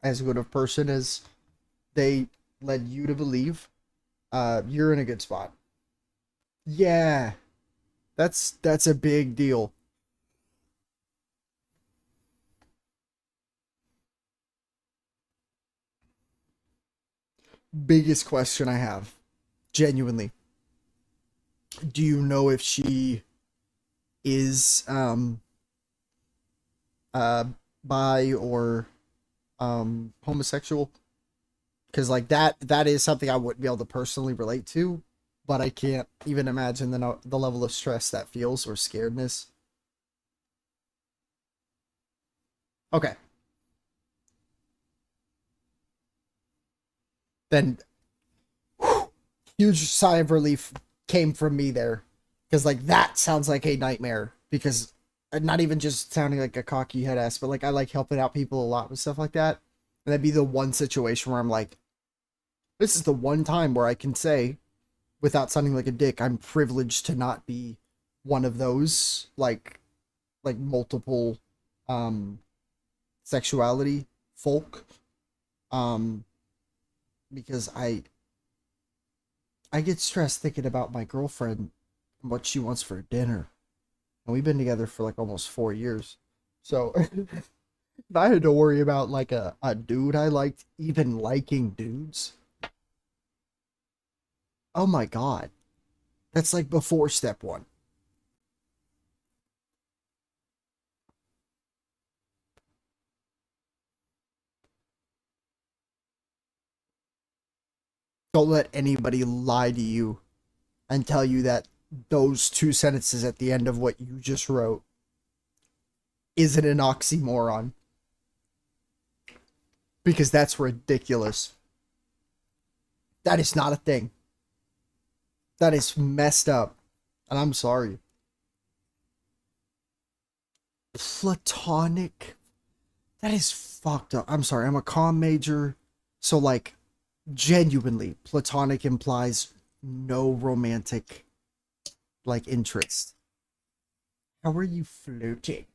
as good of person as they led you to believe, you're in a good spot. Yeah, that's a big deal. Biggest question I have, genuinely. Do you know if she is uh bi or homosexual? Because like that is something I wouldn't be able to personally relate to, but I can't even imagine the level of stress that feels or scaredness. Okay, then huge sigh of relief came from me there, because like that sounds like a nightmare. Because not even just sounding like a cocky head ass, but like I like helping out people a lot with stuff like that, and that'd be the one situation where I'm like, this is the one time where I can say, without sounding like a dick, I'm privileged to not be one of those like multiple um sexuality folk, um because I get stressed thinking about my girlfriend and what she wants for dinner. And we've been together for like almost 4 years. So if I had to worry about like a dude I liked even liking dudes, oh my god. That's like before step one. Don't let anybody lie to you and tell you that those two sentences at the end of what you just wrote isn't an oxymoron. Because that's ridiculous. That is not a thing. That is messed up. And I'm sorry. Platonic? That is fucked up. I'm sorry. I'm a comm major. So, like, genuinely, platonic implies no romantic, like, interest. How are you flirting?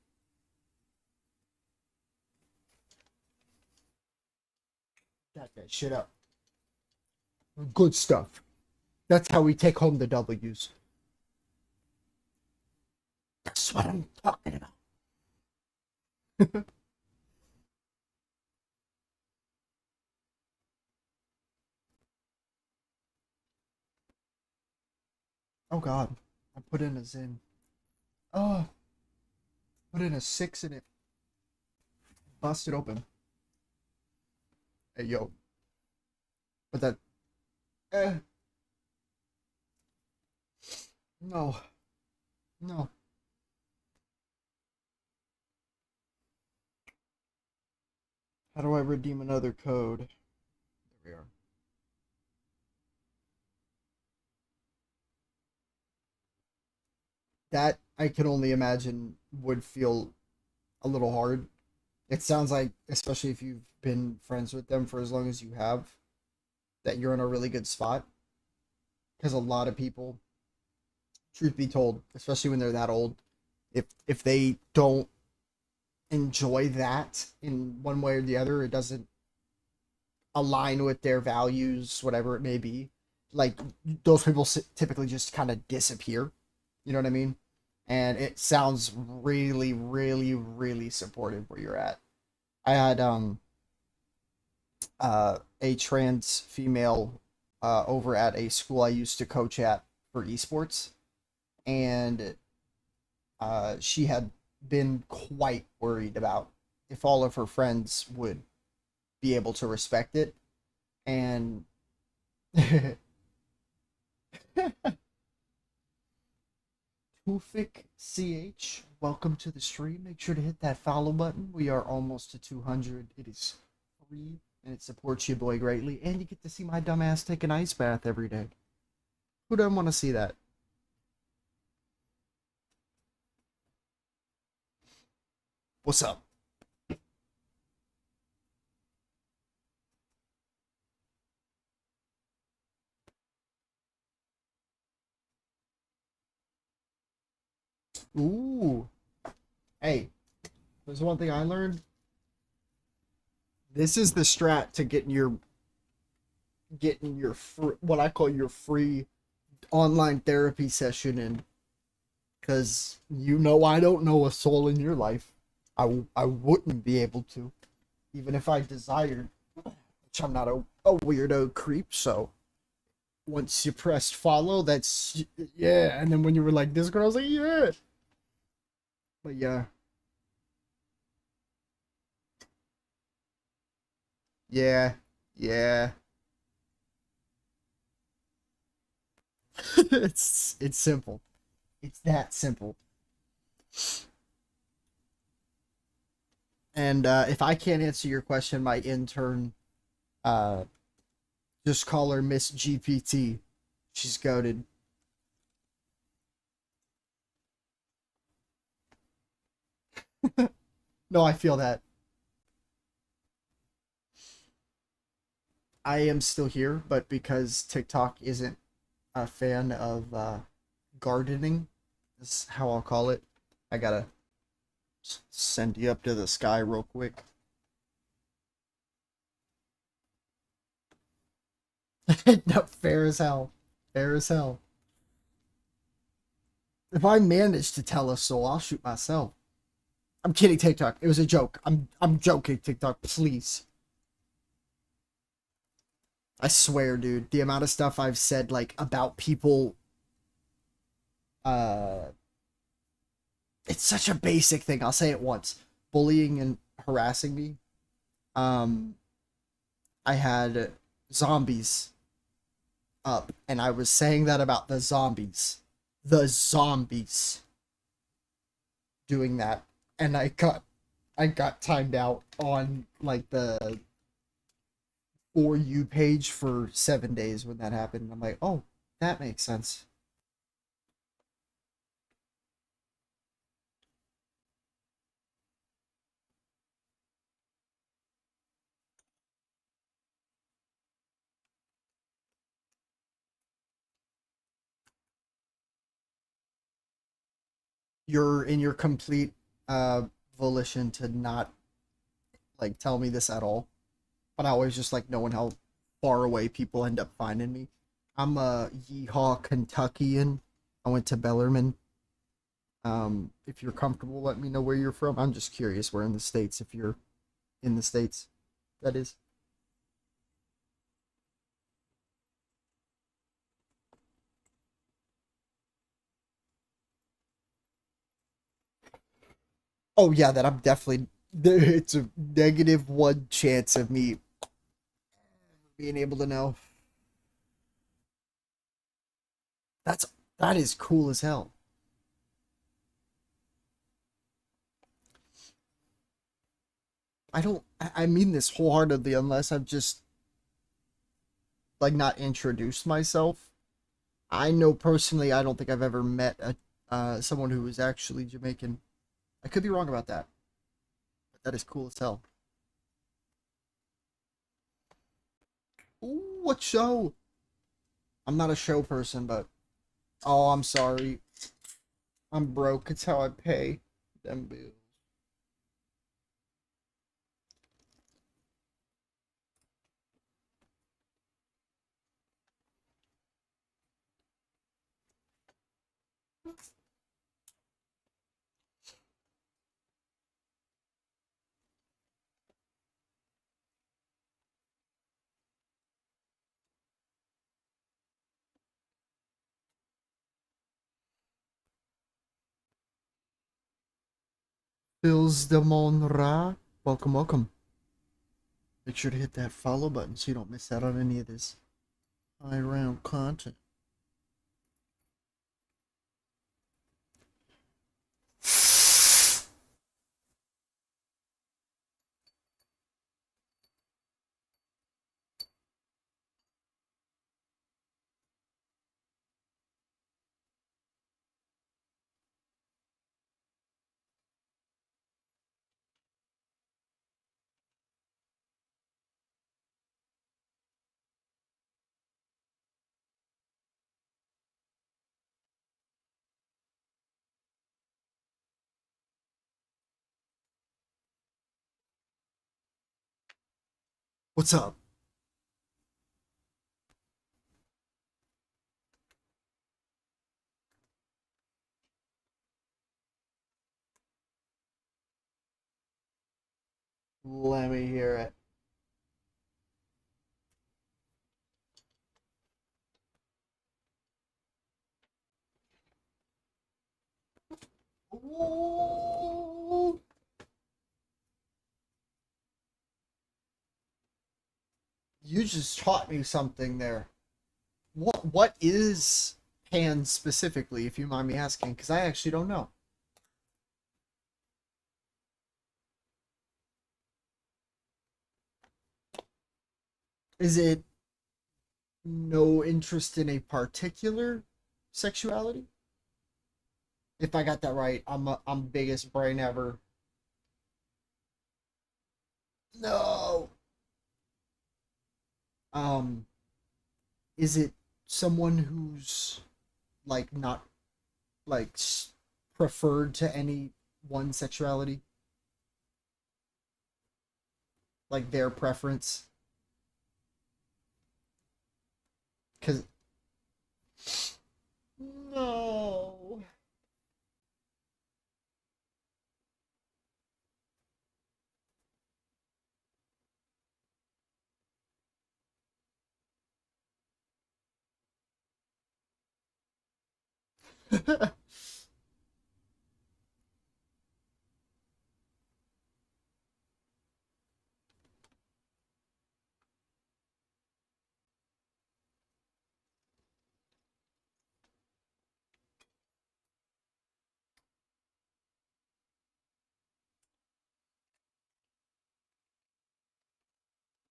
Got that shit up. Good stuff. That's how we take home the W's. That's what I'm talking about. Oh god. I put in a Zin. Oh, put in a 6 in it. Busted open. Hey yo. But that eh. No. No. How do I redeem another code? There we are. That I can only imagine would feel a little hard. It sounds like, especially if you've been friends with them for as long as you have, that you're in a really good spot. Because a lot of people, truth be told, especially when they're that old, if they don't enjoy that in one way or the other, it doesn't align with their values, whatever it may be. Like those people typically just kind of disappear. You know what I mean? And it sounds really, really, really supportive where you're at. I had a trans female over at a school I used to coach at for esports, and she had been quite worried about if all of her friends would be able to respect it, and Mufik CH, welcome to the stream. Make sure to hit that follow button. We are almost to 200. It is free and it supports your boy greatly. And you get to see my dumbass take an ice bath every day. Who doesn't want to see that? What's up? Ooh. Hey, there's one thing I learned. This is the strat to getting your what I call your free online therapy session in. Cause you know I don't know a soul in your life. I wouldn't be able to, even if I desired, which I'm not a weirdo creep, so once you pressed follow, that's, yeah, and then when you were like, this girl, I was like, yeah. But yeah. Yeah. Yeah. it's simple. It's that simple. And if I can't answer your question, my intern, just call her Miss GPT. She's goated. No, I feel that. I am still here, but because TikTok isn't a fan of gardening, is how I'll call it, I gotta send you up to the sky real quick. No, fair as hell. Fair as hell. If I manage to tell a soul, I'll shoot myself. I'm kidding, TikTok. It was a joke. I'm joking, TikTok. Please. I swear, dude. The amount of stuff I've said, like, about people. It's such a basic thing. I'll say it once. Bullying and harassing me. I had zombies up, and I was saying that about the zombies. The zombies doing that. And I got timed out on like the For You page for 7 days when that happened. I'm like, oh, that makes sense. You're in your complete volition to not like tell me this at all. But I always just like knowing how far away people end up finding me. I'm a Yeehaw Kentuckian. I went to Bellarmine. If you're comfortable, let me know where you're from. I'm just curious where in the States, if you're in the States, that is. Oh yeah, that I'm definitely, it's a -1 chance of me being able to know. That's that is cool as hell. I mean this wholeheartedly unless I've just like not introduced myself. I know personally I don't think I've ever met a someone who was actually Jamaican. I could be wrong about that. But that is cool as hell. Ooh, what show? I'm not a show person, but oh, I'm sorry. I'm broke. It's how I pay them bills. Bills de Monra. Welcome, welcome. Make sure to hit that follow button so you don't miss out on any of this high round content. What's up? Let me hear it. Ooh. You just taught me something there. What is pan specifically, if you mind me asking? Because I actually don't know. Is it no interest in a particular sexuality? If I got that right, I'm biggest brain ever. No. Um, is it someone who's like not like preferred to any one sexuality, like their preference? Cause no.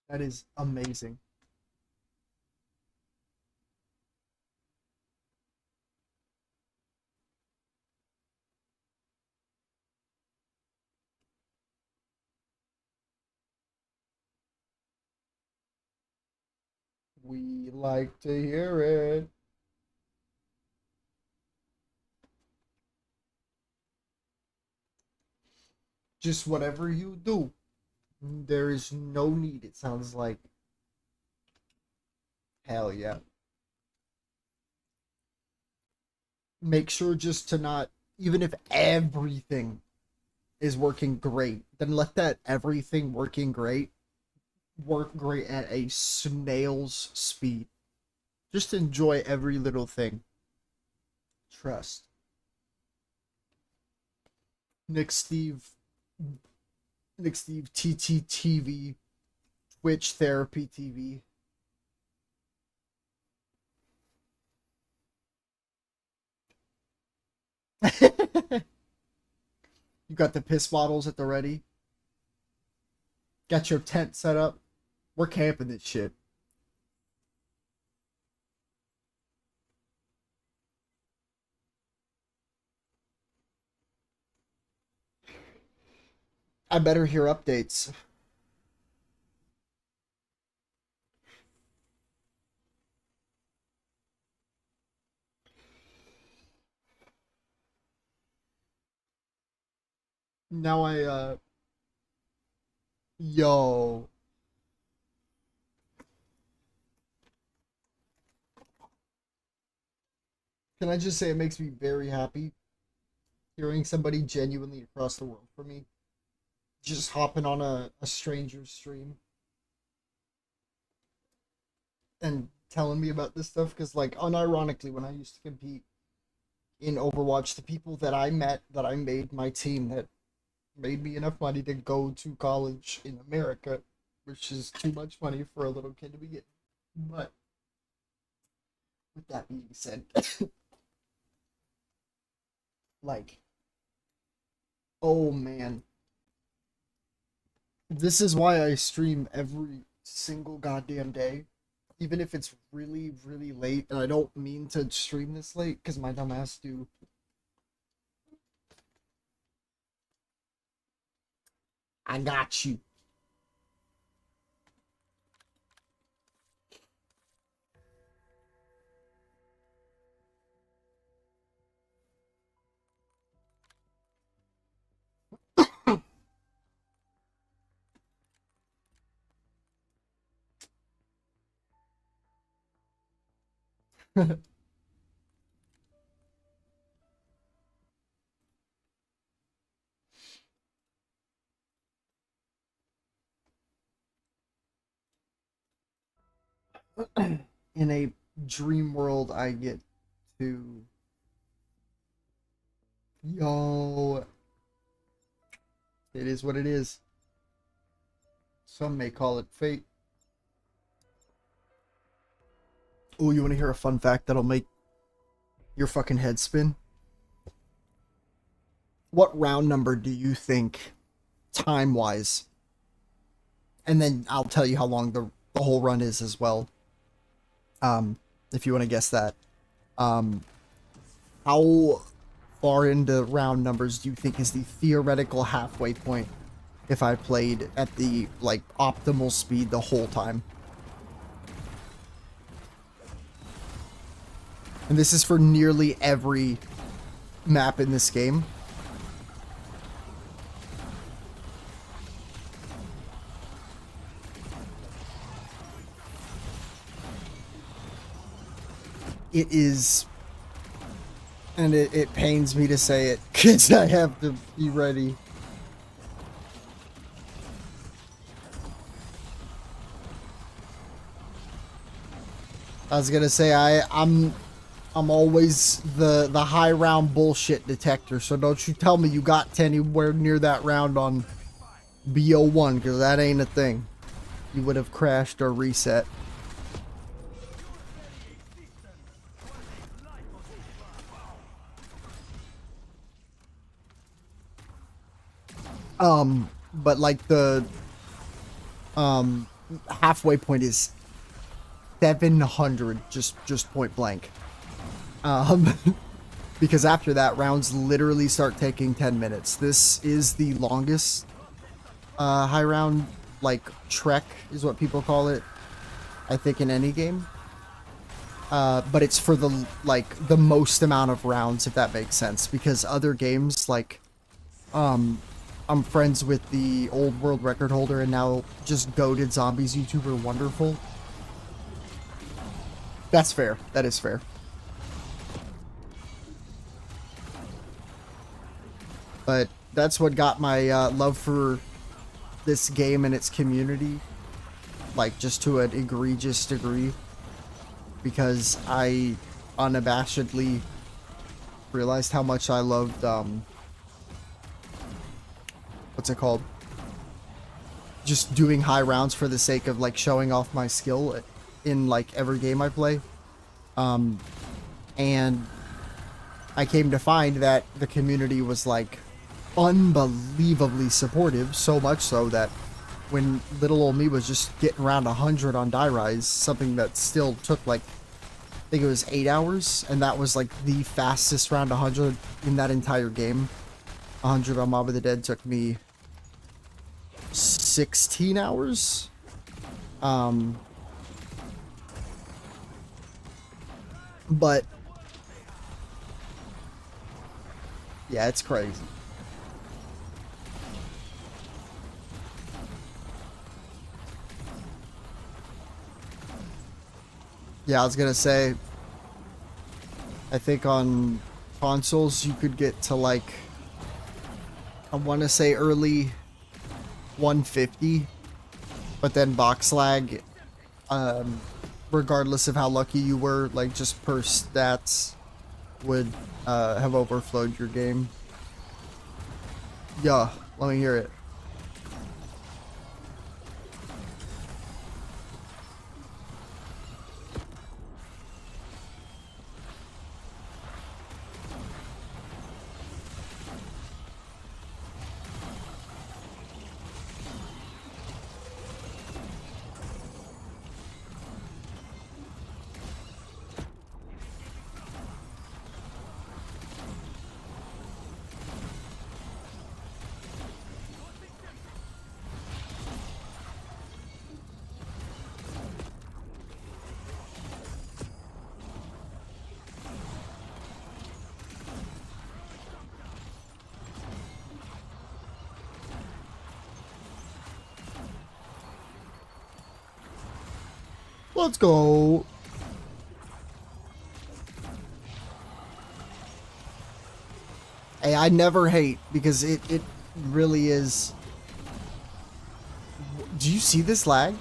That is amazing. We like to hear it. Just whatever you do, there is no need. It sounds like hell yeah. Make sure just to not, even if everything is working great, then let that everything working great work great at a snail's speed. Just enjoy every little thing. Trust. Nick Steve, Nick Steve TTTV, Twitch Therapy TV. You got the piss bottles at the ready. Got your tent set up. We're camping this shit. I better hear updates. Now yo. Can I just say it makes me very happy hearing somebody genuinely across the world for me just hopping on a stranger's stream and telling me about this stuff because like unironically when I used to compete in Overwatch, the people that I met that I made my team that made me enough money to go to college in America, which is too much money for a little kid to be getting. But with that being said, like, oh man, this is why I stream every single goddamn day, even if it's really, really late. And I don't mean to stream this late because my dumbass do. I got you. In a dream world, I get to. Yo. It is what it is. Some may call it fate. Oh, you want to hear a fun fact that'll make your fucking head spin? What round number do you think, time-wise? And then I'll tell you how long the whole run is as well. If you want to guess that. How far into round numbers do you think is the theoretical halfway point if I played at the, like, optimal speed the whole time? And this is for nearly every map in this game. It is, and it pains me to say it, because I have to be ready. I was gonna say I'm always the high round bullshit detector, so don't you tell me you got to anywhere near that round on BO1, because that ain't a thing. You would have crashed or reset. But like the halfway point is 700, just point blank. Because after that, rounds literally start taking 10 minutes. This is the longest high round, like, trek is what people call it, I think, in any game. But it's for the, like, the most amount of rounds, if that makes sense. Because other games, like, I'm friends with the old world record holder and now just goated zombies YouTuber Wonderful. That's fair. That is fair. But that's what got my love for this game and its community, like, just to an egregious degree, because I unabashedly realized how much I loved, what's it called? Just doing high rounds for the sake of, like, showing off my skill in, like, every game I play. And I came to find that the community was, like, unbelievably supportive, so much so that when little old me was just getting around 100 on Die Rise, something that still took, like, I think it was 8 hours, and that was, like, the fastest round 100 in that entire game. 100 on Mob of the Dead took me 16 hours. But yeah, it's crazy. Yeah, I was gonna say, I think on consoles you could get to, like, I want to say early 150, but then box lag, regardless of how lucky you were, like, just per stats, would have overflowed your game. Yeah, let me hear it. Let's go. I never hate because it really is. Do you see this lag?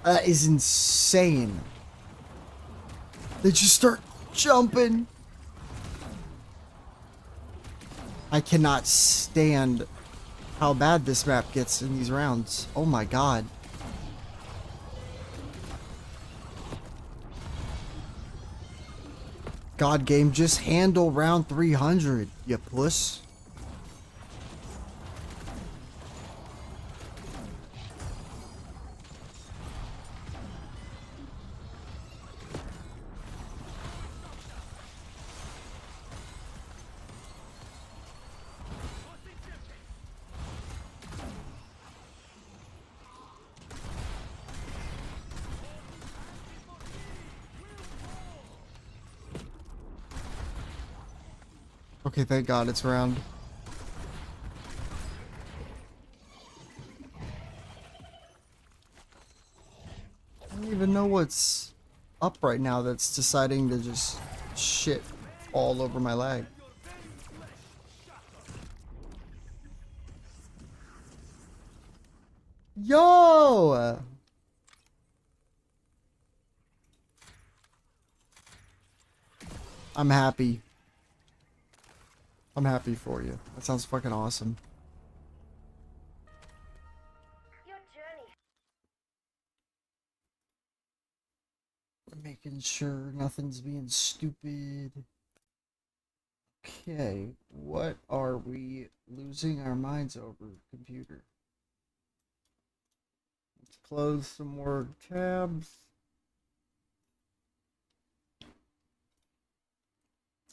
That is insane. They just start jumping. I cannot stand how bad this map gets in these rounds. Oh my god. God game, just handle round 300, you puss. Okay, thank God it's round. I don't even know what's up right now that's deciding to just shit all over my leg. Yo! I'm happy. I'm happy for you. That sounds fucking awesome. Your journey. We're making sure nothing's being stupid. Okay, what are we losing our minds over, computer? Let's close some more tabs.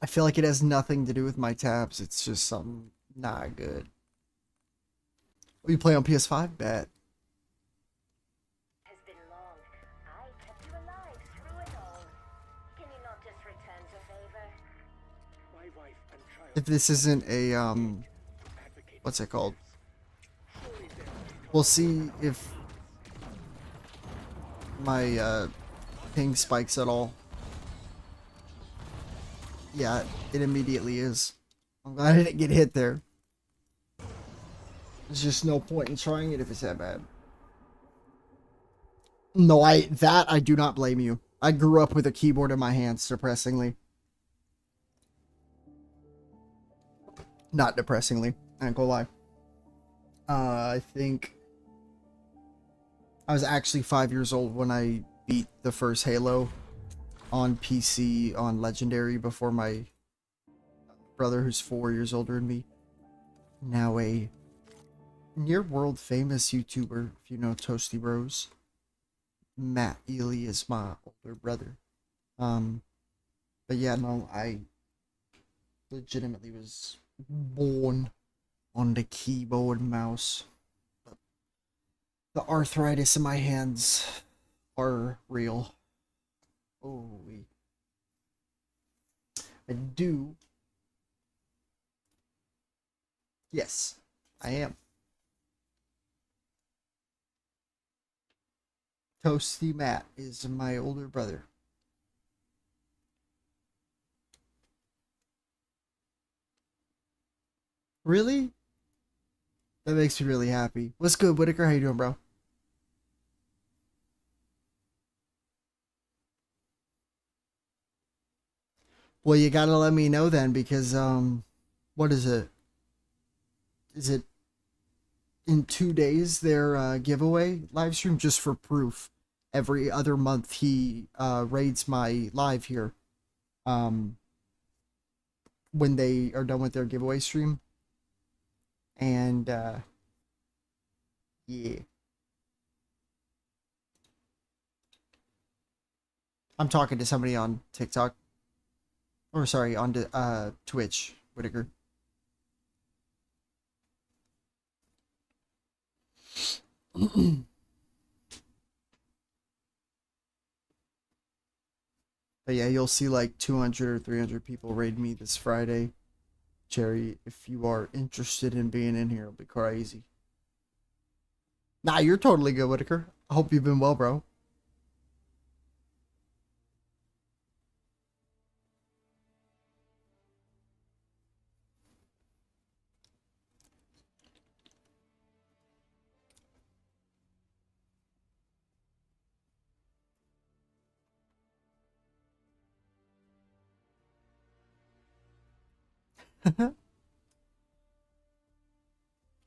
I feel like it has nothing to do with my tabs. It's just something not good. Oh, you play on PS5? Bet. Has been long. I kept you alive through it all. Can you not just return the favor? My wife and child If this isn't a, to advocate what's it called? surely there We'll see if my, ping spikes at all. Yeah, it immediately is. I'm glad I didn't get hit there. There's just no point in trying it if it's that bad. No, I do not blame you. I grew up with a keyboard in my hands, depressingly. Not depressingly, I ain't gonna lie. I think I was actually 5 years old when I beat the first Halo on PC on Legendary before my brother, who's 4 years older than me, now a near world famous YouTuber, if you know Toasty Bros. Matt Ely is my older brother. But yeah, no, I legitimately was born on the keyboard and mouse. But the arthritis in my hands are real. Oh, I do. Yes, I am. Toasty Matt is my older brother. Really? That makes me really happy. What's good, Whitaker? How you doing, bro? Well, you gotta let me know then, because, what is it? Is it in 2 days, their, giveaway live stream, just for proof? Every other month, he, raids my live here, when they are done with their giveaway stream. And, yeah. I'm talking to somebody on TikTok. Or sorry, on Twitch, Whitaker. But yeah, you'll see like 200 or 300 people raid me this Friday. Cherry, if you are interested in being in here, it'll be crazy. Nah, you're totally good, Whitaker. I hope you've been well, bro.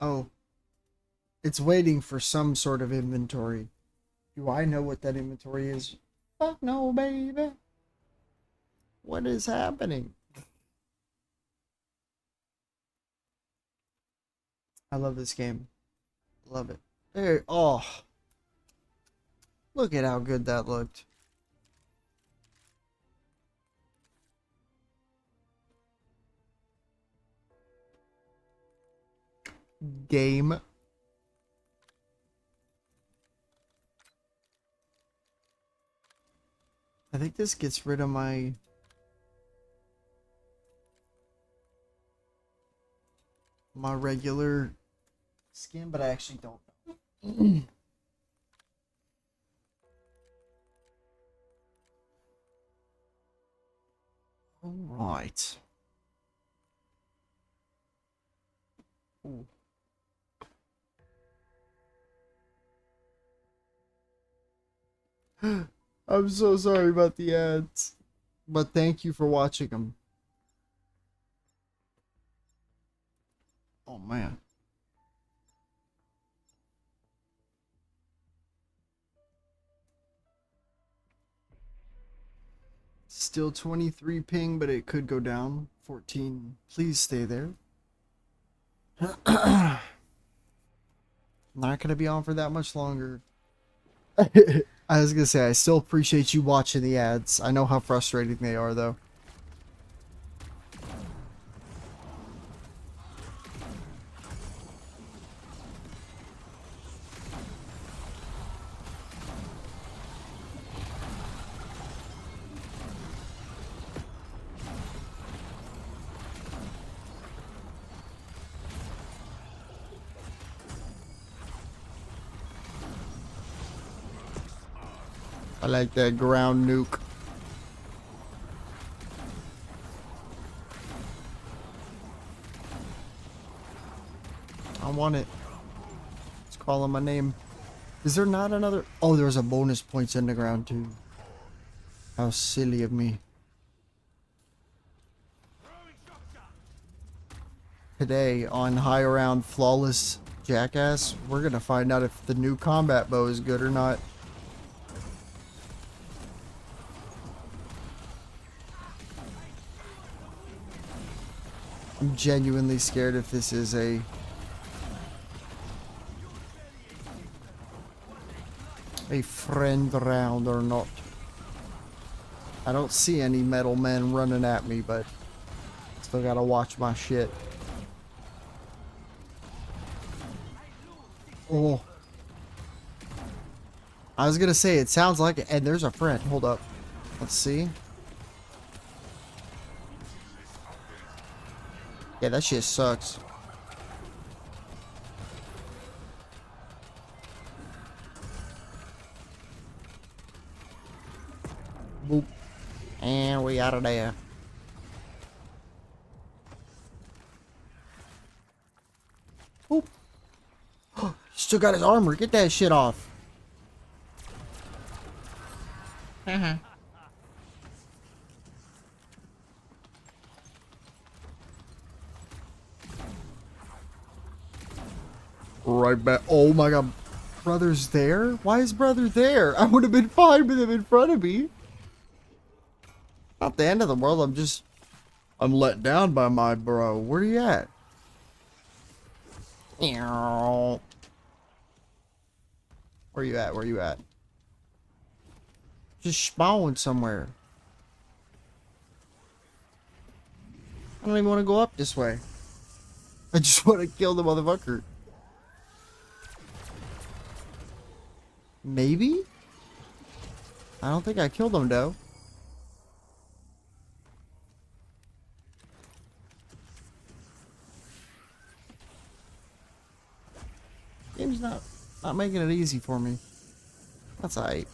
Oh, it's waiting for some sort of inventory. Do I know what that inventory is? Fuck no, baby. What is happening? I love this game. Love it. There. Oh, look at how good that looked. Game. I think this gets rid of my regular skin, but I actually don't know. All right. Ooh. I'm so sorry about the ads, but thank you for watching them. Oh man. Still 23 ping, but it could go down. 14. Please stay there. Not gonna be on for that much longer. I was gonna say, I still appreciate you watching the ads. I know how frustrating they are, though. I like that ground nuke. I want it. It's calling my name. Is there not another? Oh, there's a bonus points in the ground too. How silly of me. Today on High Around Flawless Jackass, we're gonna find out if the new combat bow is good or not. I'm genuinely scared if this is a friend round or not. I don't see any metal men running at me, but still gotta watch my shit. Oh. I was gonna say, it sounds like it. And there's a friend. Hold up. Let's see. Yeah, that shit sucks. Boop. And we out of there. Boop. Still got his armor. Get that shit off. Right back. Oh my god. Brother's there? Why is brother there? I would have been fine with him in front of me. Not the end of the world. I'm let down by my bro. Where you at? Where you at? Where you at? Just spawn somewhere. I don't even want to go up this way. I just want to kill the motherfucker. Maybe? I don't think I killed him though. Game's not making it easy for me. That's alright.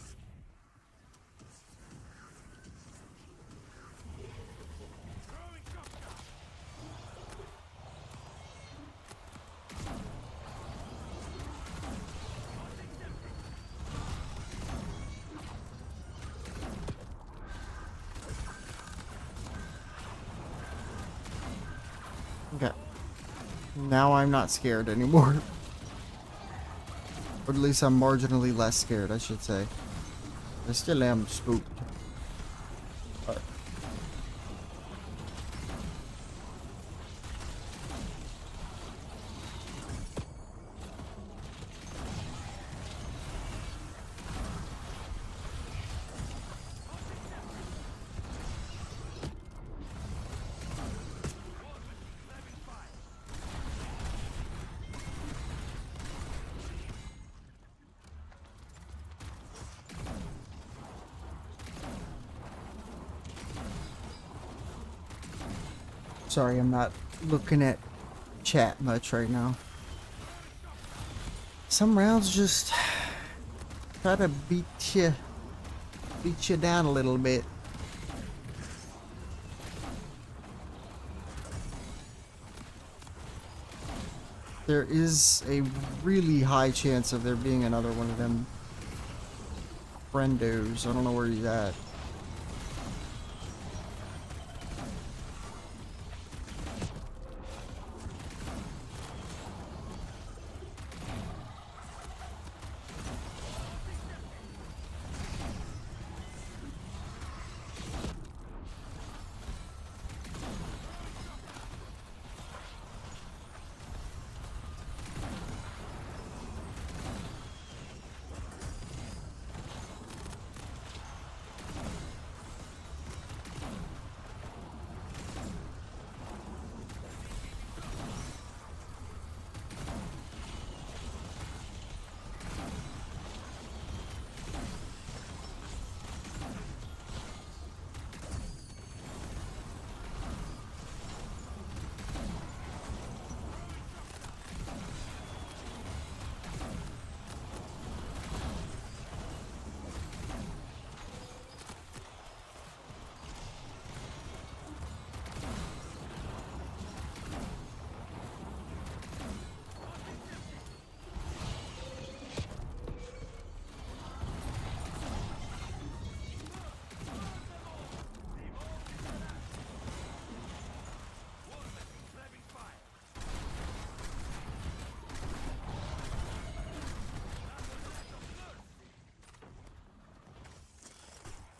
Now I'm not scared anymore. Or at least I'm marginally less scared, I should say. I still am spooked. But sorry, I'm not looking at chat much right now. Some rounds just try to beat you down a little bit. There is a really high chance of there being another one of them friendos. I don't know where he's at.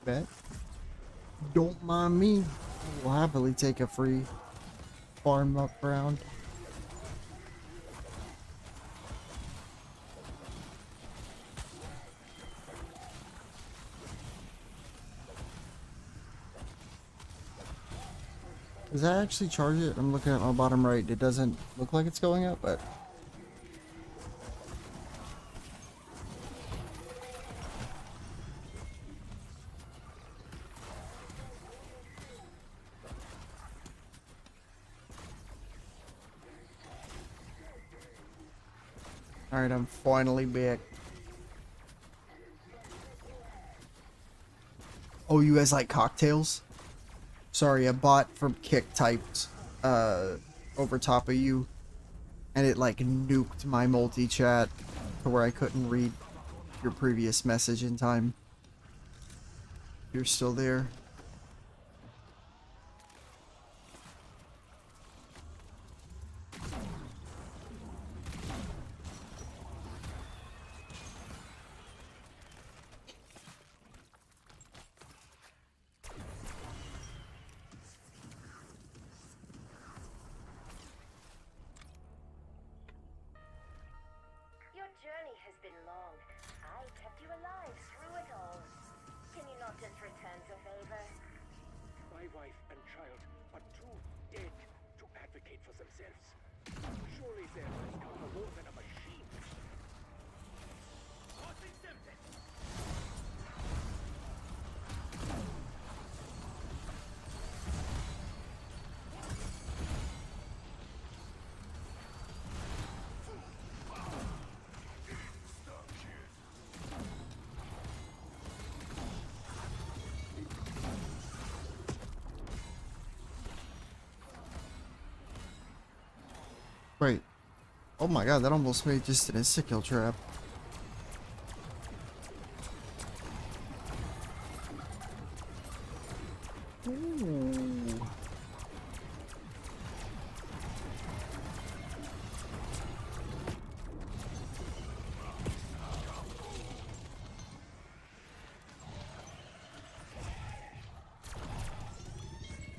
Bet. Don't mind me. I will happily take a free farm up round. Does that actually charge it? I'm looking at my bottom right. It doesn't look like it's going up, but alright, I'm finally back. Oh, you guys like cocktails? Sorry, a bot from Kick typed over top of you, and it like nuked my multi-chat to where I couldn't read your previous message in time. You're still there. Your journey has been long. I kept you alive through it all. Can you not just return the favor? My wife and child are too dead to advocate for themselves. Surely there has come more than a machine. What's exempted? Wait. Oh my god, that almost made just an insta-kill trap. Ooh.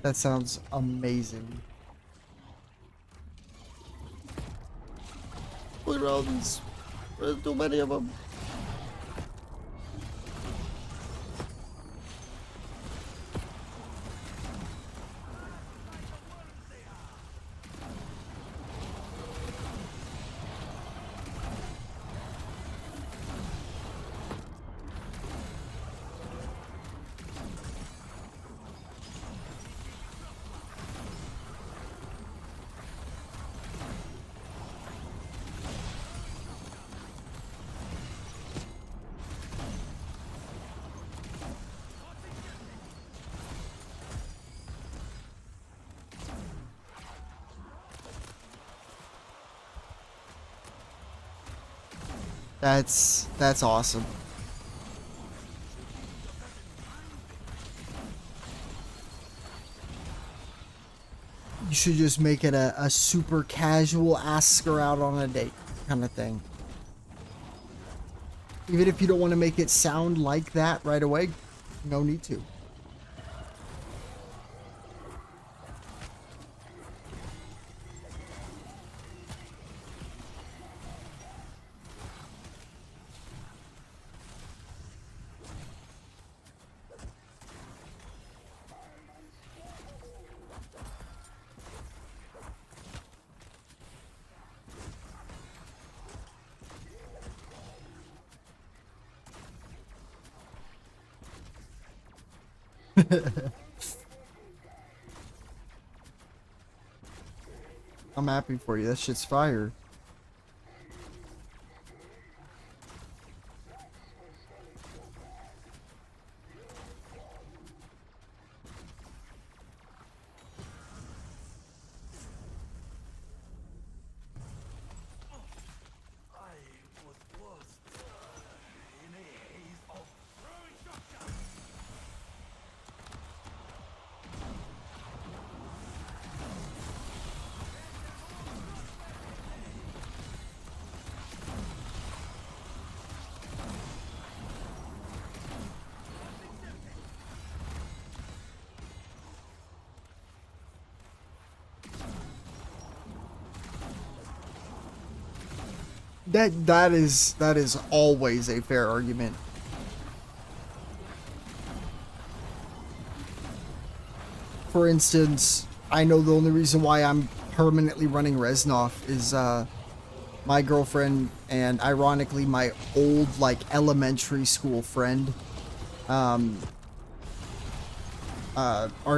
That sounds amazing. Look at all these. There's too many of them. That's awesome. You should just make it a super casual ask her out on a date kind of thing. Even if you don't want to make it sound like that right away, no need to. I'm happy for you. That shit's fire. That is always a fair argument. For instance, I know the only reason why I'm permanently running Reznov is my girlfriend and ironically my old like elementary school friend are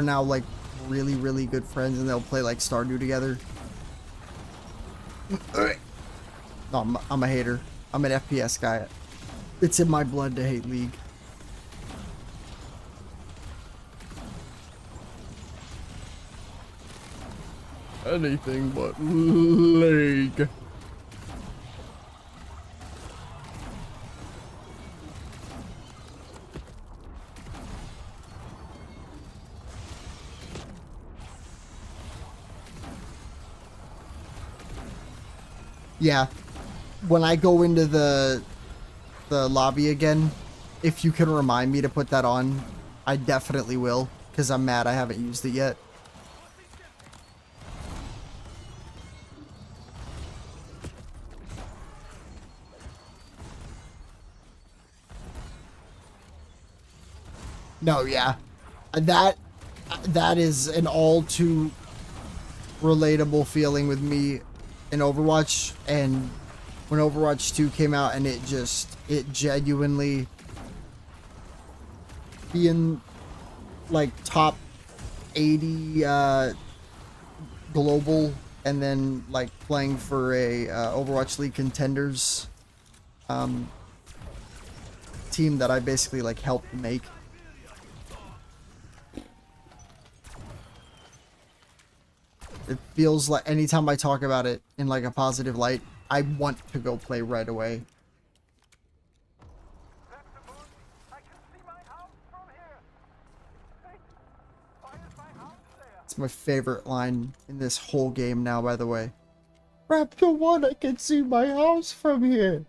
now like really good friends, and they'll play like Stardew together. No, I'm a hater. I'm an FPS guy. It's in my blood to hate League. Anything but League. Yeah. When I go into the lobby again, if you can remind me to put that on, I definitely will, because I'm mad I haven't used it yet. No, yeah. That is an all too relatable feeling with me in Overwatch, and when Overwatch 2 came out and it genuinely being like top 80 global, and then like playing for a Overwatch League contenders team that I basically like helped make. It feels like anytime I talk about it in like a positive light, I want to go play right away. It's my favorite line in this whole game now, by the way. Raptor 1, I can see my house from here.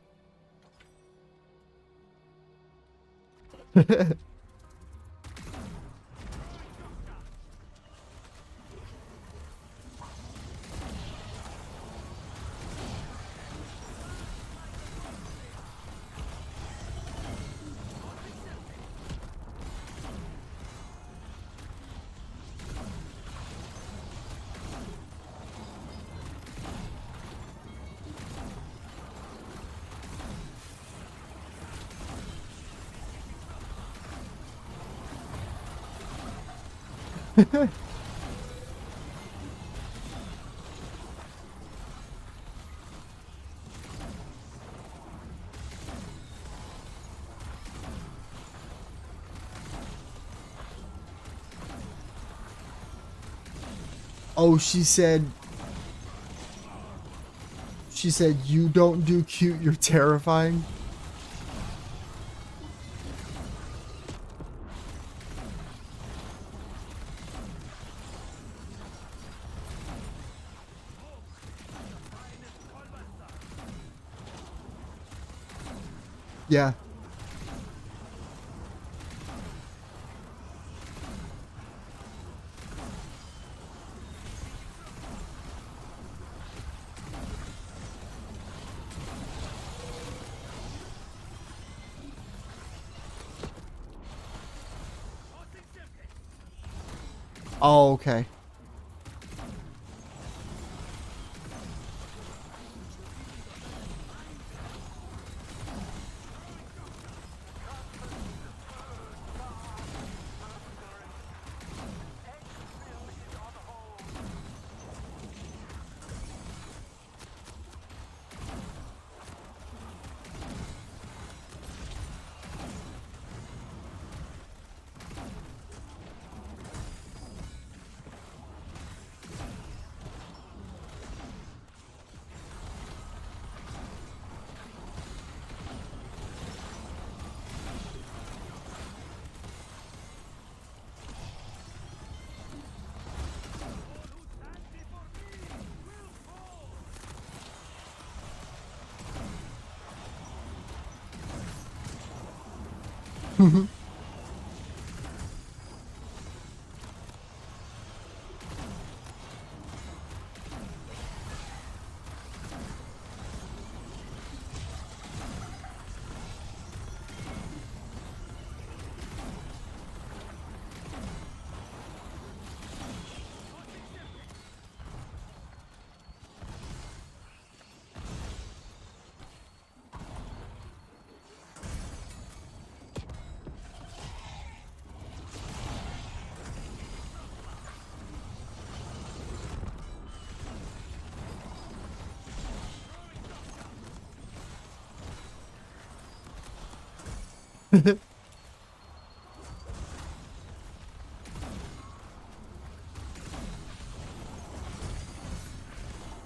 Oh, she said you don't do cute, you're terrifying. Yeah. Oh, okay.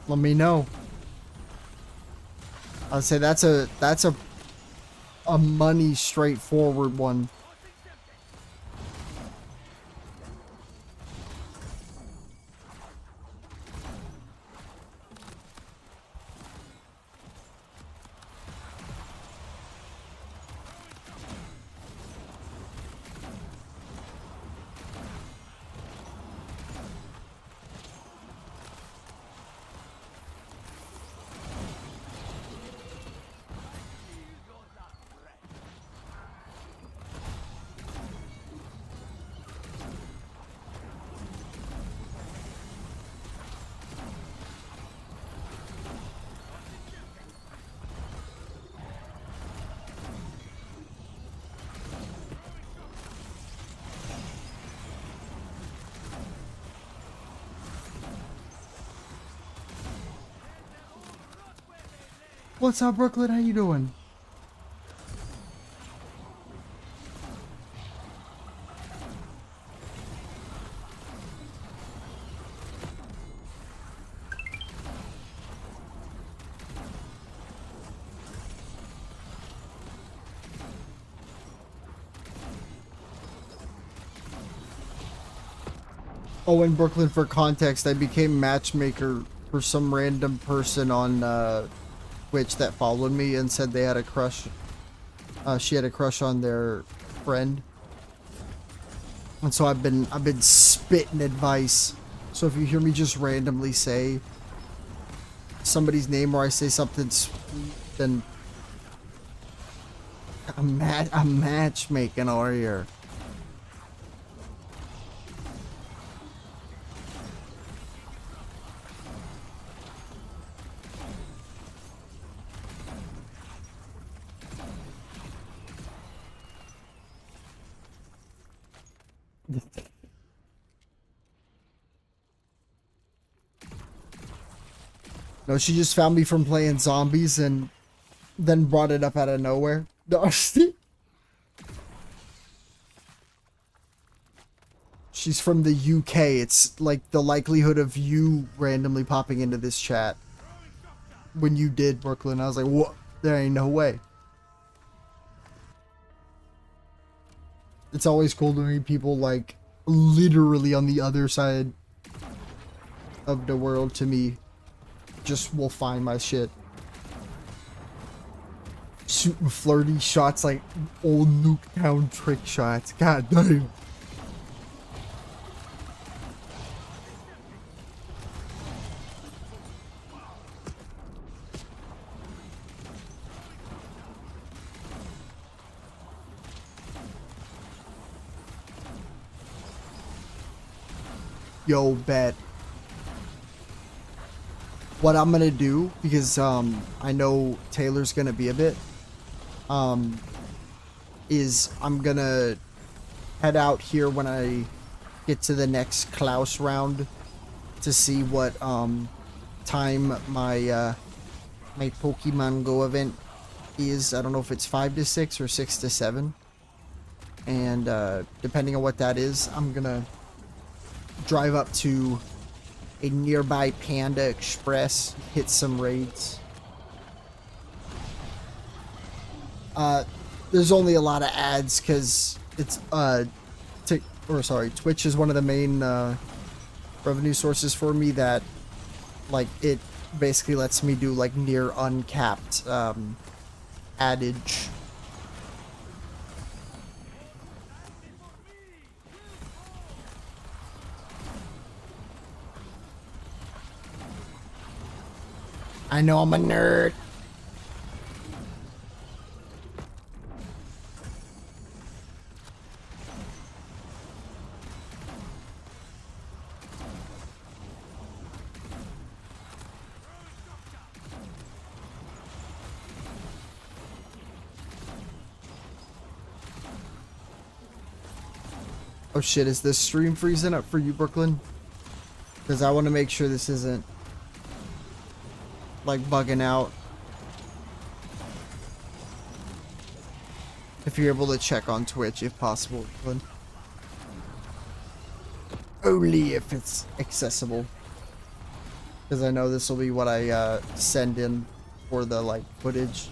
Let me know. I'll say that's a money straightforward one. What's up, Brooklyn? How you doing? Oh, in Brooklyn, for context, I became matchmaker for some random person on Twitch that followed me and said they had a crush. She had a crush on their friend, and so I've been spitting advice. So if you hear me just randomly say somebody's name or I say something sweet, then I'm matchmaking over here. No, she just found me from playing zombies and then brought it up out of nowhere. No, she's from the UK. It's like the likelihood of you randomly popping into this chat when you did, Brooklyn. I was like, what? There ain't no way. It's always cool to meet people like literally on the other side of the world to me. Just will find my shit. Shooting flirty shots like old Nuketown trick shots. God damn. Yo, bet. What I'm gonna do, because I know Taylor's gonna be a bit, is I'm gonna head out here when I get to the next Klaus round to see what time my my Pokemon Go event is. I don't know if it's 5 to 6 or 6 to 7, and depending on what that is, I'm gonna drive up to a nearby Panda Express, hit some raids. There's only a lot of ads because it's Twitch is one of the main revenue sources for me that, like, it basically lets me do like near uncapped adage. I know I'm a nerd. Oh shit, is this stream freezing up for you, Brooklyn? Because I want to make sure this isn't like bugging out. If you're able to check on Twitch if possible, Brooklyn. Only if it's accessible. Because I know this will be what I send in for the like footage.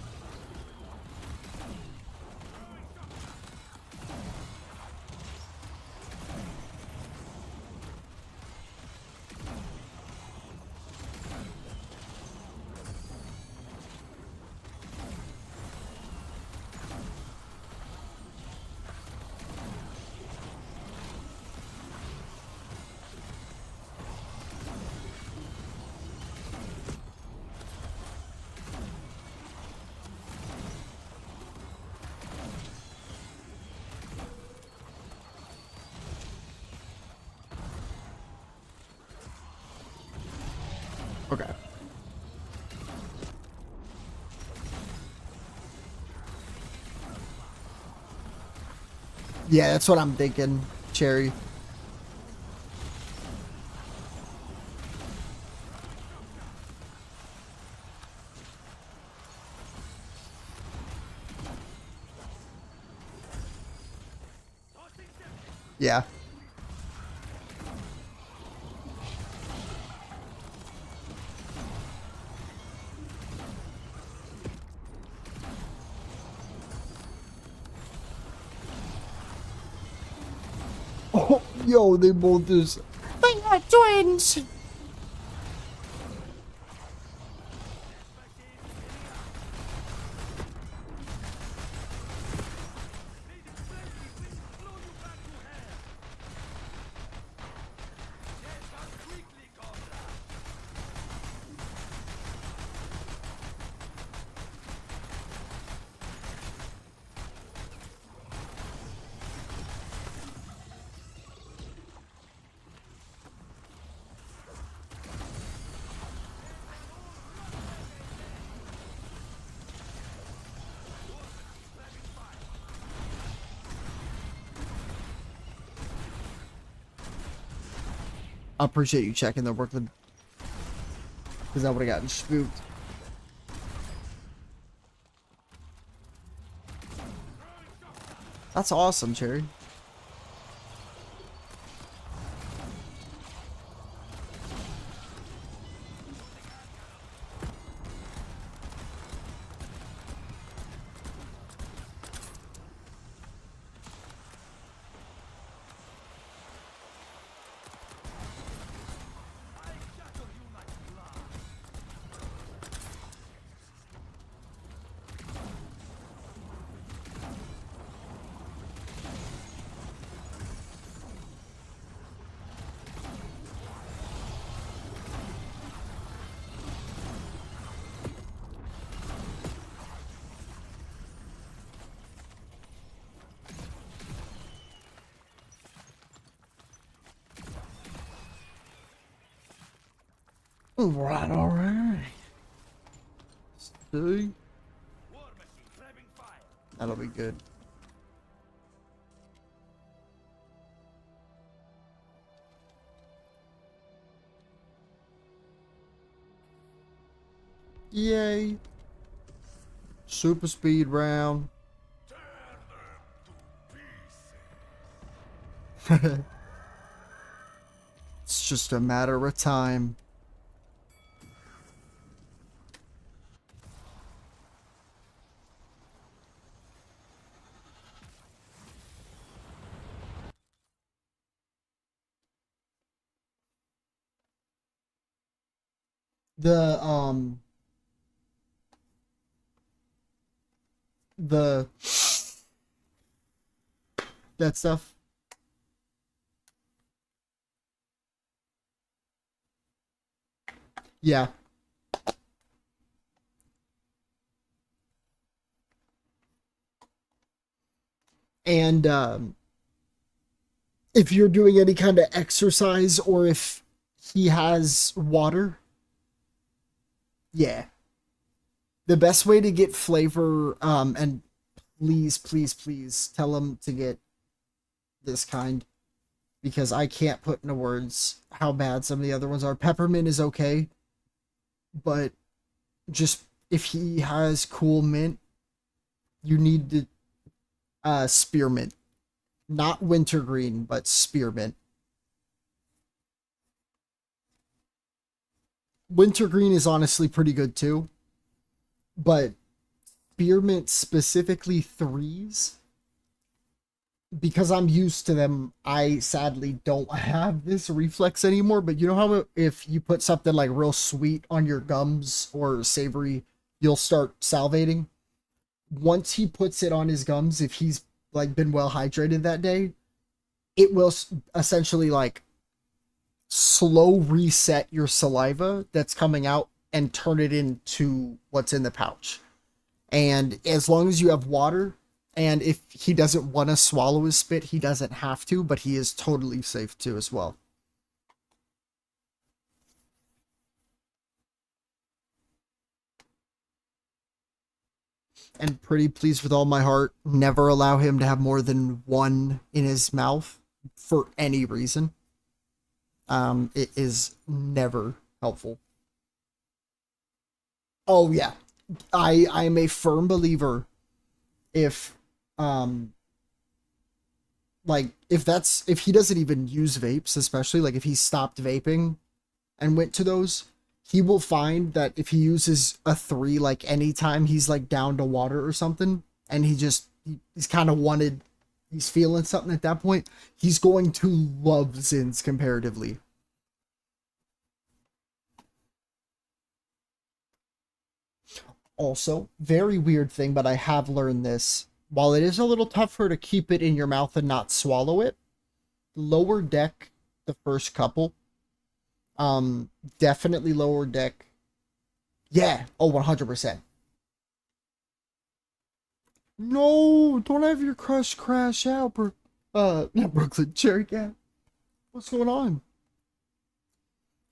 Okay. Yeah, that's what I'm thinking, Cherry. Yeah. Oh, yo, they both just... They are twins! I appreciate you checking the Brooklyn. Because I would have gotten spooked. That's awesome, Cherry. Alright, alright. See? That'll be good. Yay. Super speed round. It's just a matter of time. The the that stuff. Yeah. And if you're doing any kind of exercise or if he has water, yeah. The best way to get flavor, and please, please, please tell him to get this kind, because I can't put into words how bad some of the other ones are. Peppermint is okay, but just if he has cool mint, you need to spearmint. Not wintergreen, but spearmint. Wintergreen is honestly pretty good too, but spearmint, specifically threes, because I'm used to them, I sadly don't have this reflex anymore. But you know how if you put something like real sweet on your gums or savory, you'll start salivating? Once he puts it on his gums, if he's like been well hydrated that day, it will essentially like slow reset your saliva that's coming out and turn it into what's in the pouch. And as long as you have water, and if he doesn't want to swallow his spit, he doesn't have to, but he is totally safe too as well. And pretty pleased with all my heart, never allow him to have more than one in his mouth for any reason. It is never helpful. Oh yeah, I'm a firm believer. If like if he doesn't even use vapes, especially like if he stopped vaping and went to those, he will find that if he uses a 3 like anytime he's like down to water or something, and he's kind of he's feeling something at that point, he's going to love Zins comparatively. Also, very weird thing, but I have learned this. While it is a little tougher to keep it in your mouth and not swallow it, lower deck the first couple. Definitely lower deck. Yeah, oh, 100%. No, don't have your crush crash out, not Brooklyn, Cherry Cat. What's going on?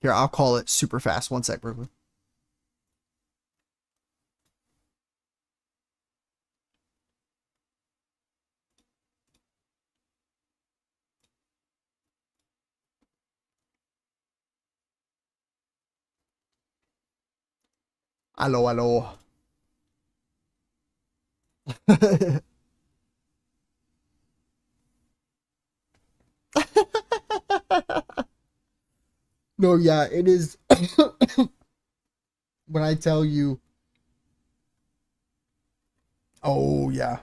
Here, I'll call it super fast. One sec, Brooklyn. Hello, hello. No, yeah, it is. When I tell you, oh yeah,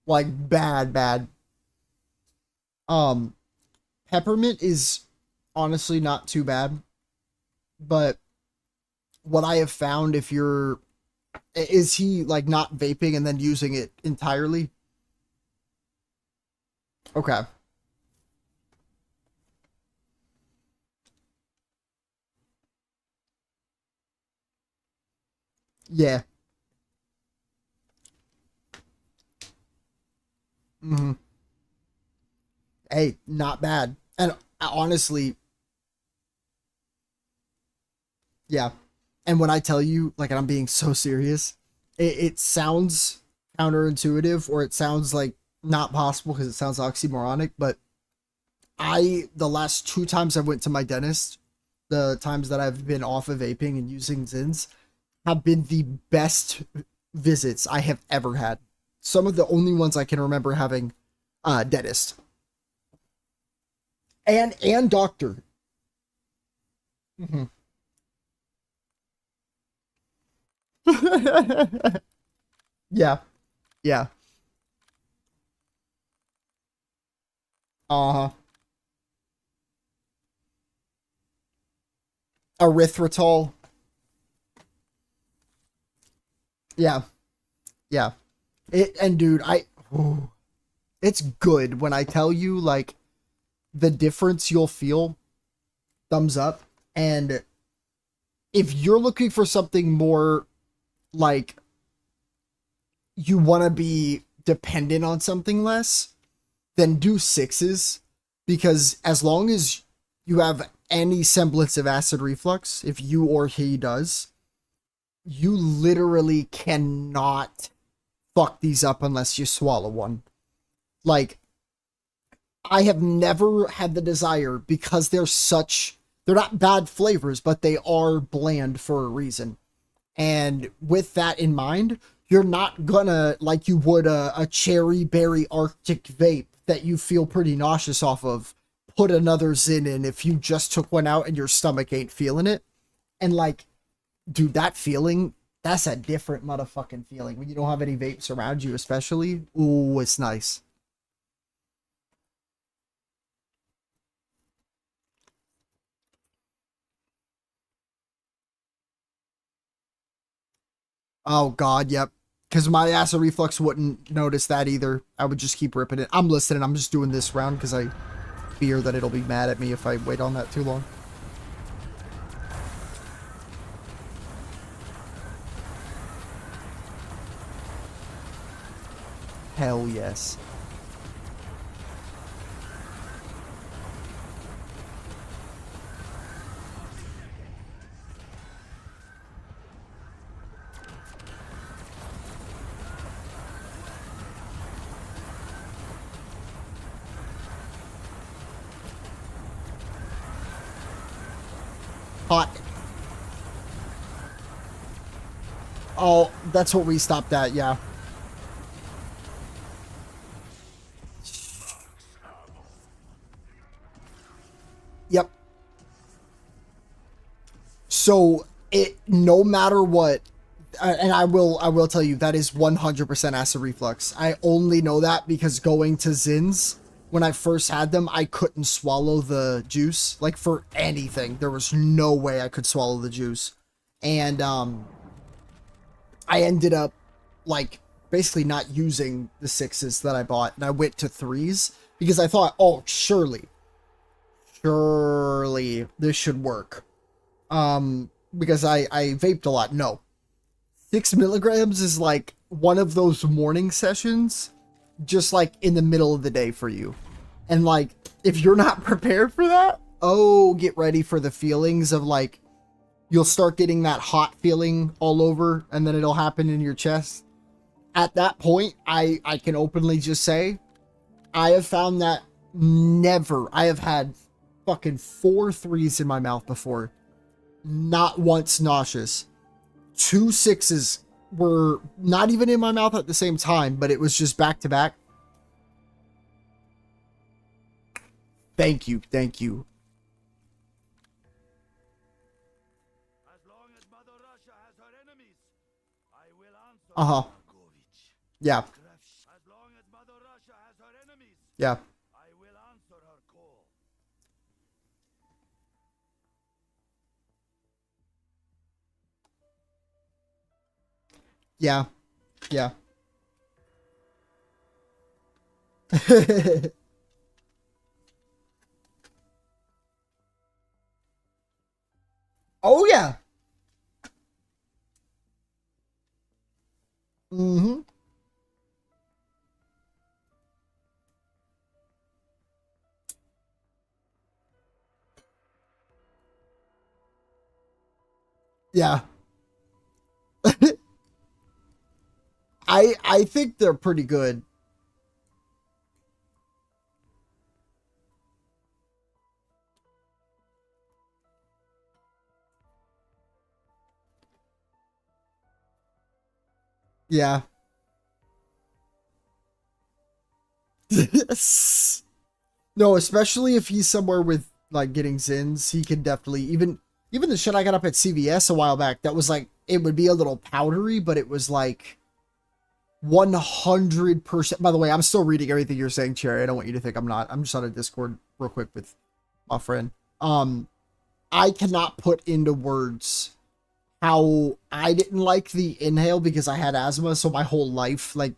like bad, bad. Um, Peppermint is honestly not too bad, but what I have found, if you're, is he like not vaping and then using it entirely? Okay. Yeah. Hmm. Hey, not bad. And honestly, yeah. And when I tell you, like, and I'm being so serious, it sounds counterintuitive, or it sounds like not possible because it sounds oxymoronic, but the last 2 times I went to my dentist, the times that I've been off of vaping and using Zins, have been the best visits I have ever had. Some of the only ones I can remember having dentist and doctor. Mhm. Yeah, yeah. Uh-huh. Erythritol. Yeah, yeah. It and dude, ooh, it's good when I tell you like the difference you'll feel. Thumbs up. And if you're looking for something more like you want to be dependent on something less, then do sixes, because as long as you have any semblance of acid reflux, if you or he does, you literally cannot fuck these up unless you swallow one. Like, I have never had the desire, because they're not bad flavors, but they are bland for a reason. And with that in mind, you're not gonna, like you would a cherry berry Arctic vape that you feel pretty nauseous off of, put another Zin in if you just took one out and your stomach ain't feeling it. And like, dude, that feeling, that's a different motherfucking feeling when you don't have any vapes around you, especially. Ooh, it's nice. Oh god, yep. Because my acid reflux wouldn't notice that either. I would just keep ripping it. I'm listening. I'm just doing this round because I fear that it'll be mad at me if I wait on that too long. Hell yes. Hot. Oh, that's what we stopped at, yeah. Yep. So it, no matter what, and I will tell you that is 100% acid reflux. I only know that because going to Zins, when I first had them, I couldn't swallow the juice, like for anything. There was no way I could swallow the juice. And I ended up like basically not using the sixes that I bought, and I went to threes because I thought, oh, surely this should work. Because I vaped a lot. No, 6 milligrams is like one of those morning sessions, just like in the middle of the day for you. And like, if you're not prepared for that, oh, get ready for the feelings of like, you'll start getting that hot feeling all over, and then it'll happen in your chest. At that point, I can openly just say, I have found that I have had fucking 4 threes in my mouth before. Not once nauseous. two sixes were not even in my mouth at the same time, but it was just back to back. Thank you. Thank you. As long as Mother Russia has her enemies, I will answer Uh-huh. Markovich. Yeah. As long as Mother Russia has her enemies, Yeah. I will answer her call. Yeah. Yeah. Oh, yeah. Mm-hmm. Yeah. I think they're pretty good. Yeah. No, especially if he's somewhere with like getting Zins, he can definitely even the shit I got up at CVS a while back that was like it would be a little powdery, but it was like 100%. By the way, I'm still reading everything you're saying, Cherry. I don't want you to think I'm not. I'm just on a Discord real quick with my friend. I cannot put into words how I didn't like the inhale because I had asthma, so my whole life, like,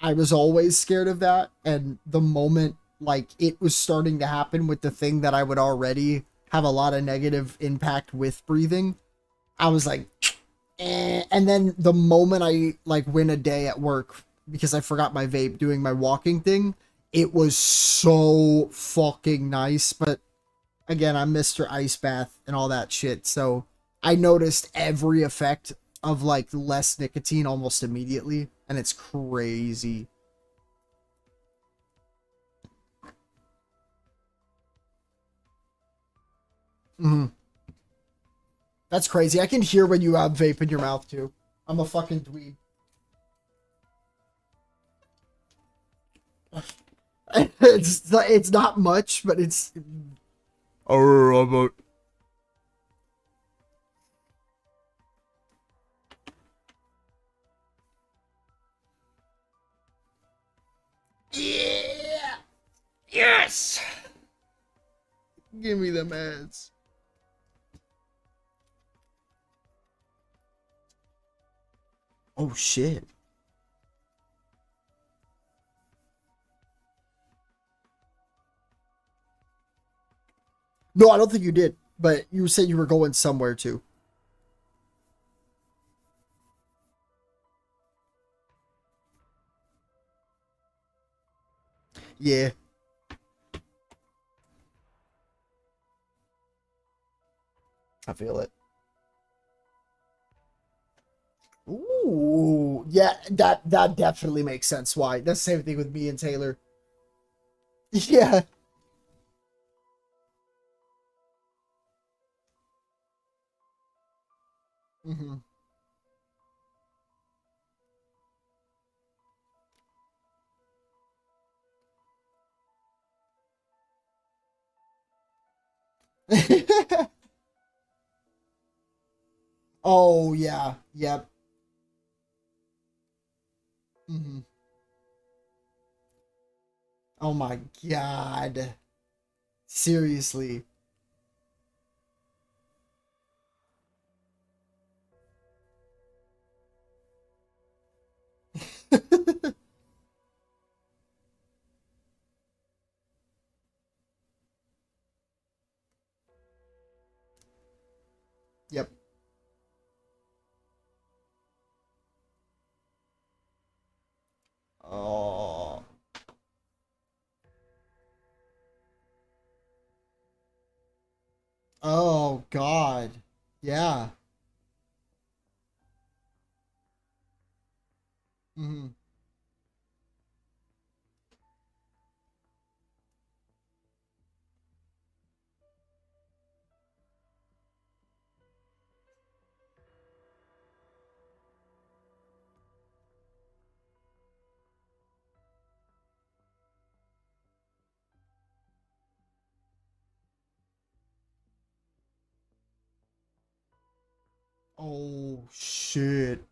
I was always scared of that. And the moment, like, it was starting to happen with the thing that I would already have a lot of negative impact with breathing, I was like, eh. And then the moment I, like, win a day at work because I forgot my vape doing my walking thing, it was so fucking nice. But again, I'm Mr. Ice Bath and all that shit. So I noticed every effect of like less nicotine almost immediately. And it's crazy. Mhm. That's crazy. I can hear when you have vape in your mouth too. I'm a fucking dweeb. It's not much, but it's yeah. Yes. Give me them ads. Oh shit. No, I don't think you did. But you said you were going somewhere too. Yeah, I feel it. Ooh, yeah, that definitely makes sense. Why? That's the same thing with me and Taylor. Yeah. Hmm. Oh yeah. Yep. Hmm. Oh my god. Seriously. Yep. Oh. Oh god. Yeah. Hmm. Oh, shit.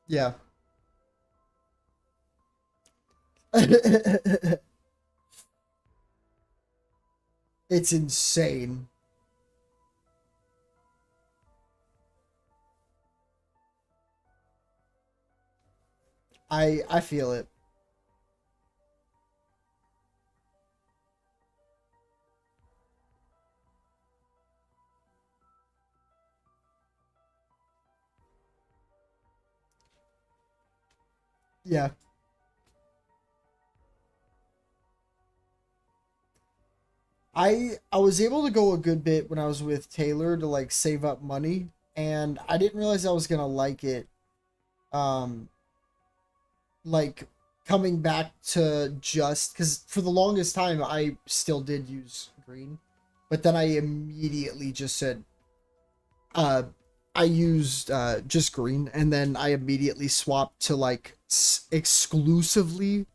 Yeah. It's insane. I feel it. Yeah. I was able to go a good bit when I was with Taylor to like save up money, and I didn't realize I was gonna like it. Um, like coming back to just because for the longest time I still did use green, but then I immediately just said, uh, I used just green, and then I immediately swapped to like exclusively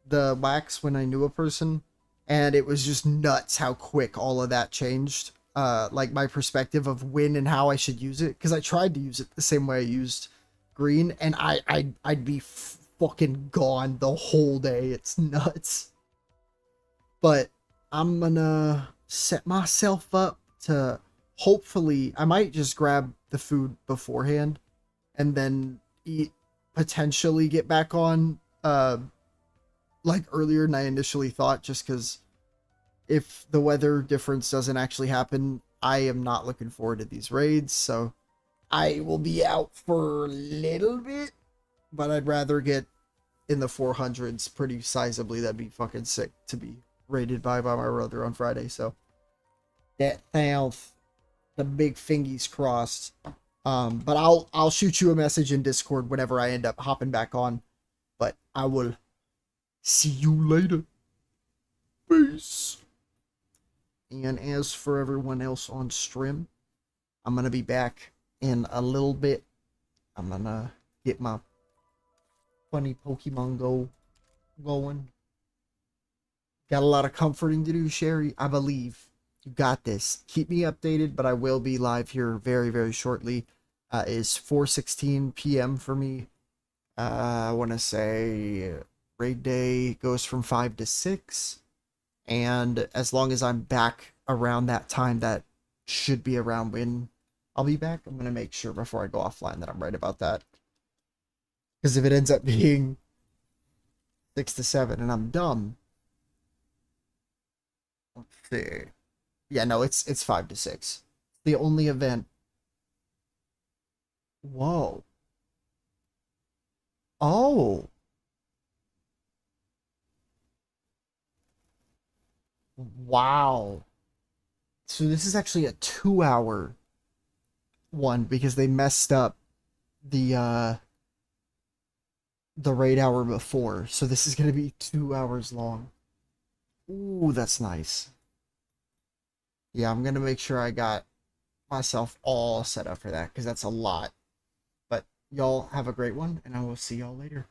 the wax when I knew a person, and it was just nuts how quick all of that changed. Like my perspective of when and how I should use it, because I tried to use it the same way I used green, and I'd be fucking gone the whole day. It's nuts. But I'm gonna set myself up to hopefully I might just grab the food beforehand and then eat, potentially get back on like earlier than I initially thought, just because if the weather difference doesn't actually happen, I am not looking forward to these raids, so I will be out for a little bit, but I'd rather get in the 400s pretty sizably. That'd be fucking sick to be raided by my brother on Friday, so that sounds the big fingies crossed. But I'll shoot you a message in Discord whenever I end up hopping back on. But I will see you later. Peace. And as for everyone else on stream, I'm gonna be back in a little bit. I'm gonna get my funny Pokemon Go going. Got a lot of comforting to do, Sherry. I believe you got this. Keep me updated, but I will be live here very, very shortly. It's 4:16 p.m. for me. I want to say raid day goes from 5 to 6. And as long as I'm back around that time, that should be around when I'll be back. I'm going to make sure before I go offline that I'm right about that. Because if it ends up being 6 to 7 and I'm dumb, let's see. Yeah, no, it's 5 to 6. The only event. Whoa. Oh. Wow. So this is actually a 2-hour one because they messed up the raid hour before. So this is gonna be 2 hours long. Ooh, that's nice. Yeah, I'm gonna make sure I got myself all set up for that because that's a lot. But y'all have a great one, and I will see y'all later.